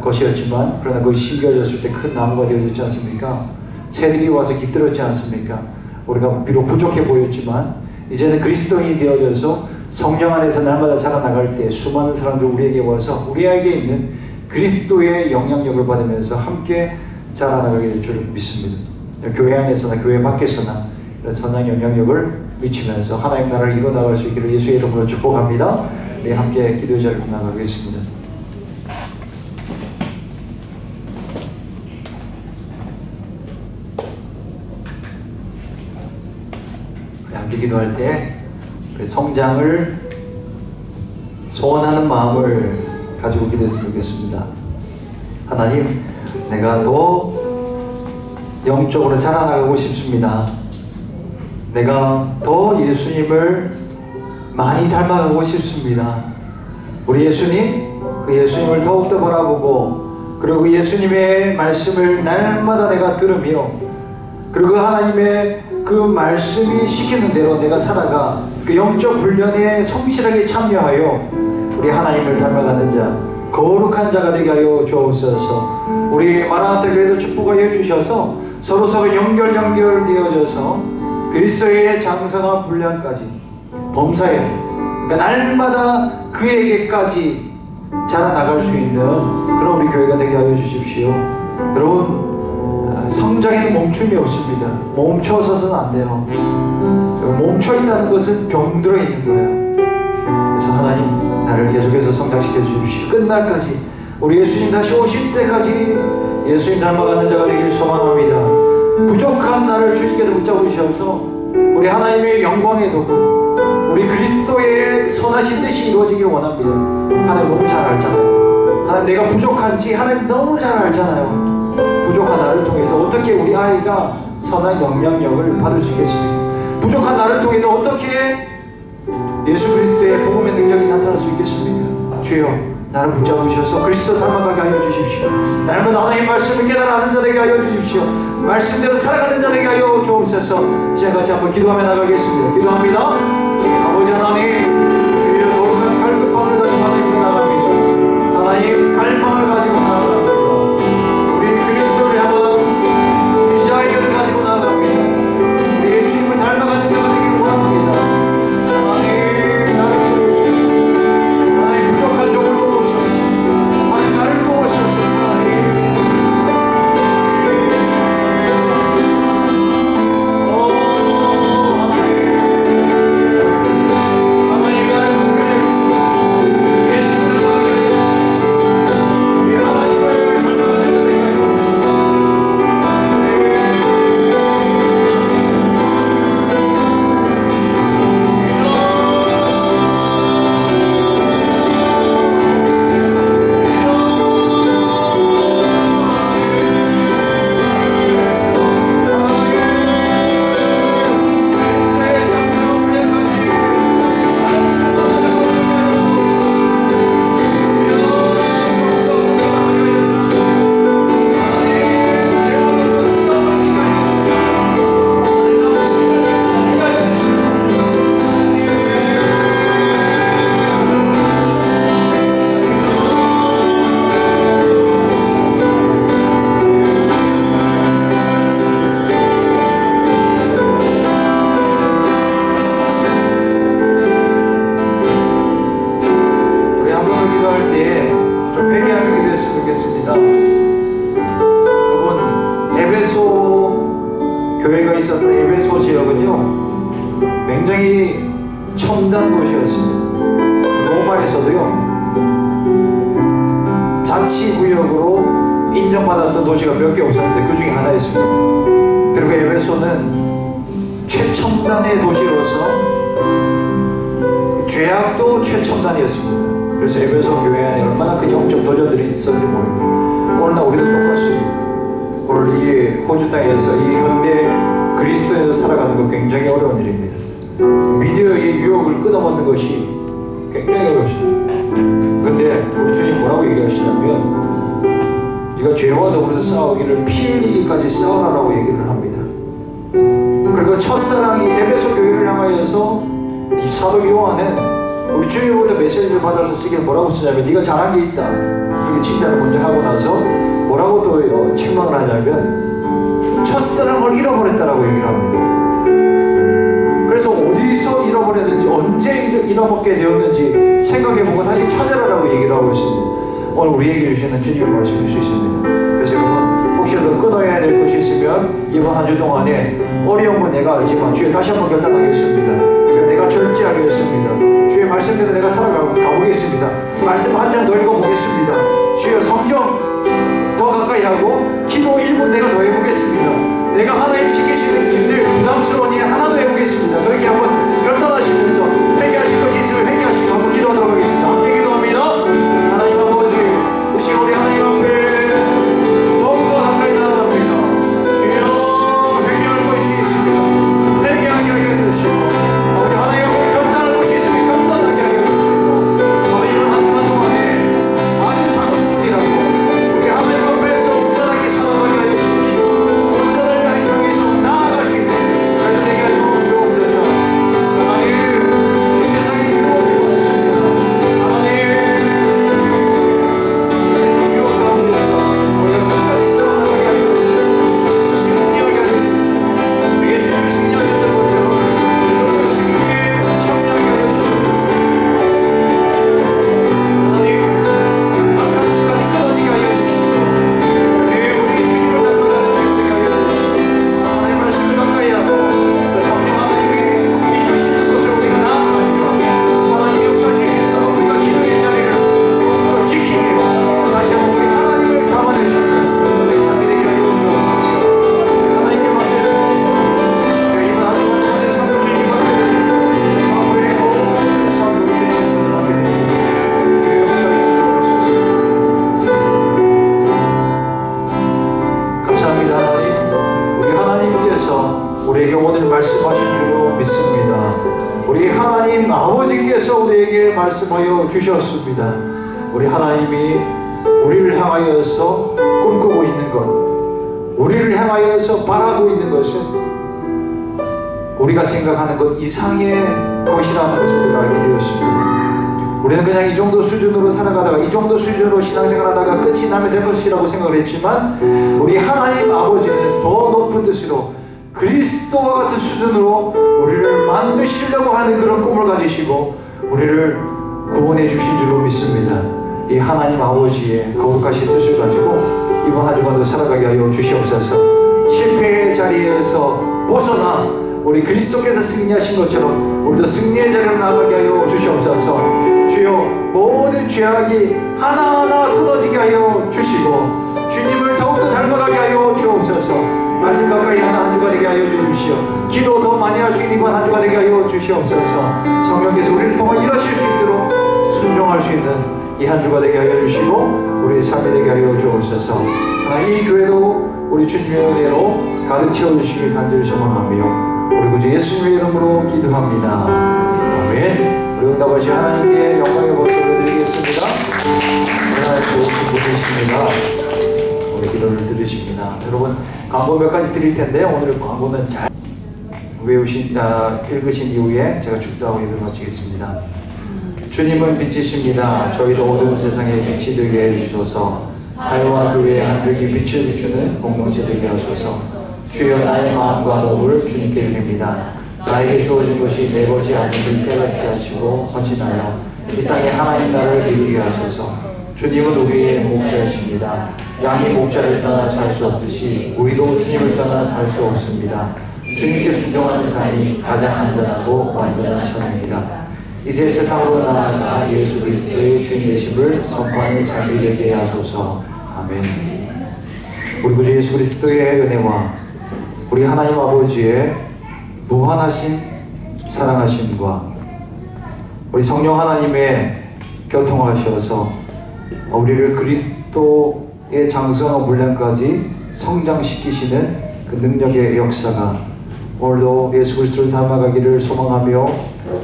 것이었지만 그러나 그것이 심겨졌을 때 큰 나무가 되어졌지 않습니까? 새들이 와서 깃들었지 않습니까? 우리가 비록 부족해 보였지만 이제는 그리스도인이 되어져서 성령 안에서 날마다 자라나갈 때 수많은 사람들이 우리에게 와서 우리에게 있는 그리스도의 영향력을 받으면서 함께 자라나가게 될 줄 믿습니다. 교회 안에서나 교회 밖에서나 이런 선한 영향력을 미치면서 하나님 나라를 이뤄나갈 수 있기를 예수의 이름으로 축복합니다. 우리 함께 기도의 자리로 나가겠습니다. 우리 함께 기도할 때 성장을 소원하는 마음을 가지고 기도했으면 좋겠습니다. 하나님, 내가 더 영적으로 자라나가고 싶습니다. 내가 더 예수님을 많이 닮아가고 싶습니다. 우리 예수님, 그 예수님을 더욱더 바라보고 그리고 예수님의 말씀을 날마다 내가 들으며 그리고 하나님의 그 말씀이 시키는 대로 내가 살아가 그 영적 훈련에 성실하게 참여하여 우리 하나님을 닮아가는 자, 거룩한 자가 되게 하여 주옵소서. 우리 마라나타 교회도 축복하여 주셔서 서로 연결되어져서 그리스도의 장성한 분량까지 범사에 그러니까 날마다 그에게까지 자라나갈 수 있는 그런 우리 교회가 되게 하여 주십시오. 여러분 성장에는 멈춤이 없습니다. 멈춰서는 안 돼요. 멈춰있다는 것은 병들어 있는 거예요. 그래서 하나님 나를 계속해서 성장시켜 주십시오. 끝날까지 우리 예수님 다시 오실 때까지 예수님 닮아가는 자가 되길 소망합니다. 부족한 나를 주님께서 붙잡으셔서 우리 하나님의 영광의 도구 우리 그리스도의 선하신 뜻이 이루어지길 원합니다. 하나님 너무 잘 알잖아요. 하나님 내가 부족한지 하나님 너무 잘 알잖아요. 부족한 나를 통해서 어떻게 우리 아이가 선한 영향력을 받을 수 있겠습니까? 부족한 나를 통해서 어떻게 예수 그리스도의 복음의 능력이 나타날 수 있겠습니까? 주여 나를 붙잡으셔서 그리스도 닮아가게 하여 주십시오. 날마다 하나님의 말씀을 깨달아 아는 자 되게 하여 주십시오. 말씀대로 살아가는 자 되게 하여 주옵소서. 시간 같이 한번 기도하며 나가겠습니다. 기도합니다. 아버지 하나님, 주의 거룩한 갈급함을 가지고 하나님께 나갑니다. 하나님 갈망을 가지고 나갑니다. 우리 그리스도를 향한 디자이어를 가지고 나갑니다. 우리 예수님을 닮아가는 자가 되길 원합니다. 하나님 나를 도우시옵소서. 하나님 부족한 종을 도우시옵소서. 하나님 나를 도우시옵소서. 교회가 있었던 에베소 지역은요 굉장히 첨단 도시였습니다. 로마에서도요 자치구역으로 인정받았던 도시가 몇 개 없었는데 그 중에 하나였습니다. 그리고 에베소는 최첨단의 도시로서 죄악도 최첨단이었습니다. 그래서 에베소 교회 안에 얼마나 큰 영적 도전들이 있었는지 모릅니다. 오늘날 우리도 똑같이 오늘 이 호주 땅에서 이 현대 그리스도에서 살아가는 거 굉장히 어려운 일입니다. 미디어의 유혹을 끊어먹는 것이 굉장히 어렵습니다. 그런데 우리 주님 뭐라고 얘기하시냐면 네가 죄와 더불어서 싸우기를 피 흘리기까지 싸우라라고 얘기를 합니다. 그리고 첫사랑이 에베소 교회를 향하여서 이 사도 요한은 우리 주님으로부터 메시지를 받아서 쓰기를 뭐라고 쓰냐면 네가 잘한 게 있다 그렇게 칭찬을 먼저 하고 나서 뭐라고 또 책망을 하냐면 첫사랑을 잃어버렸다라고 얘기를 합니다. 그래서 어디서 잃어버렸는지 언제 잃어먹게 되었는지 생각해보고 다시 찾아라라고 얘기를 하고 있습니다. 오늘 우리에게 주시는 주님의 말씀일 수 있습니다. 그래서 여러분 혹시라도 끊어야 될 것이 있으면 이번 한 주 동안에 어려운 건 내가 알지만 주여 다시 한번 결단하겠습니다. 주여 내가 절제하겠습니다. 주의 말씀대로 내가 살아가보겠습니다. 말씀 한 장 더 읽어보겠습니다. 주여 성경 더 가까이 하고 기도 1분 내가 더 해보겠습니다. 내가 하나님 시키시는 일들 부담스러운 일 하나 더 해보겠습니다. 그렇게 한번 결단하시면서 회개하실 것이 있으면 회개하시고 한번 기도하도록 하겠습니다. 함께 기도합니다. 하나님 아버지 이 시간 우리 하나님 앞에 더욱더 가까이 나아갑니다. 주여 회개할 것이 있으면 회개하게 하여 주시고 아버지 하나님 앞에 결단할 것이 있으면 결단하게 하여 주시고 아버지 이런 한 주간 동안에 아주 작은 일이라고 우리 하나님 앞에서 온전하게 살아가게 하여 주시고 온전을 향해서 나아갈 수 있는 저희들 되게 하여 주옵소서. 하나님 이 세상에 유혹이 왔습니다. 하나님 이 세상 유혹 가운데서 우리가 끝까지 싸워나가게 하여 주시고 승리하게 하여 주시고 예수님이 승리하셨던 것처럼 우리도 승리에 참여하게 하여 주옵소서. 하나님 악한 습관이 끊어지게 하여 주시고 내 우리 주님을 닮아가는 주님 되게 하여 주시고 하나님 말씀을 가까이 하고 또 성령 하나님이 인도하시는 것을 우리가 나아가니까 하나님 역사하시겠다고 우리가 기도의 자리를 또 지키며 다시 한번 우리 하나님을 담아내시는 우리 삶이 되게 하여 주옵소서. 하나님께 맡겨드립니다. 주의 이번 한 주간 동안에 삶을 주님께 맡겨드립니다. 마무리의 모든 삶을 주의 손에 맡겨드립니다. 주의 역사에 주옵소서. 감사합니다. 하나님 우리 하나님께서 우리에게 오늘 말씀하신 줄로 믿습니다. 우리 하나님 아버지께서 우리에게 말씀하여 주셨습니다. 우리 하나님이 우리를 향하여서 꿈꾸고 있는 것 우리를 향하여서 바라고 있는 것은 우리가 생각하는 것 이상의 것이라는 것을 우리가 알게 되었습니다. 우리는 그냥 이 정도 수준으로 살아가다가 이 정도 수준으로 신앙생활하다가 끝이 나면 될 것이라고 생각을 했지만 우리 하나님 아버지는 더 높은 뜻으로 그리스도와 같은 수준으로 우리를 만드시려고 하는 그런 꿈을 가지시고 우리를 구원해 주신 줄로 믿습니다. 이 하나님 아버지의 거룩하신 뜻을 가지고 이번 한 주간도 살아가게 하여 주시옵소서. 실패의 자리에서 벗어나 우리 그리스도께서 승리하신 것처럼 우리도 승리의 자리로 나가게 하여 주시옵소서. 주여 모든 죄악이 하나하나 끊어지게 하여 주시고 주님을 더욱더 닮아가게 하여 주옵소서. 말씀 가까이 하는 한 주가 되게 하여 주십시오. 기도 더 많이 할 수 있는 이번 한 주가 되게 하여 주시옵소서. 성령께서 우리를 통해 일하실 수 있도록 순종할 수 있는 이 한 주가 되게 하여 주시고 우리의 삶이 되게 하여 주옵소서. 하나님 이 교회도 우리 주님의 은혜로 가득 채워주시길 간절히 소망하며 우리 구주 예수님의 이름으로 기도합니다. 아멘. 우리 응답하신 하나님께 영광의 박수를 드리겠습니다. 하나님 좋으신 분이십니다. 우리 기도를 들으십니다. 여러분 광고 몇 가지 드릴 텐데 오늘 광고는 잘 읽으신 이후에 제가 축도하고 예배 마치겠습니다. 주님은 빛이십니다. 저희도 어두운 세상에 빛이 되게 해주소서. 사회와 교회의 한 줄기 빛을 비추는 공동체 되게 하소서. 주여 나의 마음과 몸을 주님께 드립니다. 나에게 주어진 것이 내 것이 아닌 깨닫게 하시고 헌신하여 이 땅에 하나님 나라를 이루게 하소서. 주님은 우리의 목자이십니다. 양이 목자를 떠나 살 수 없듯이 우리도 주님을 떠나 살 수 없습니다. 주님께 순종하는 삶이 가장 안전하고 완전한 삶입니다. 이제 세상으로 나아가 예수 그리스도의 주인 되심을 선포하는 삶이 되게 하소서. 아멘. 우리 구주 예수 그리스도의 은혜와 우리 하나님 아버지의 무한하신 사랑하심과 우리 성령 하나님의 교통하셔서 우리를 그리스도 장성한 분량까지 성장시키시는 그 능력의 역사가 오늘도 예수 그리스도를 닮아가기를 소망하며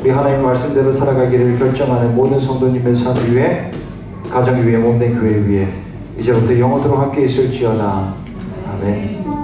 우리 하나님의 말씀대로 살아가기를 결정하는 모든 성도님의 삶 위에, 가정 위에, 몸된 교회 위에 이제부터 영원토록 함께 있을지어다. 아멘.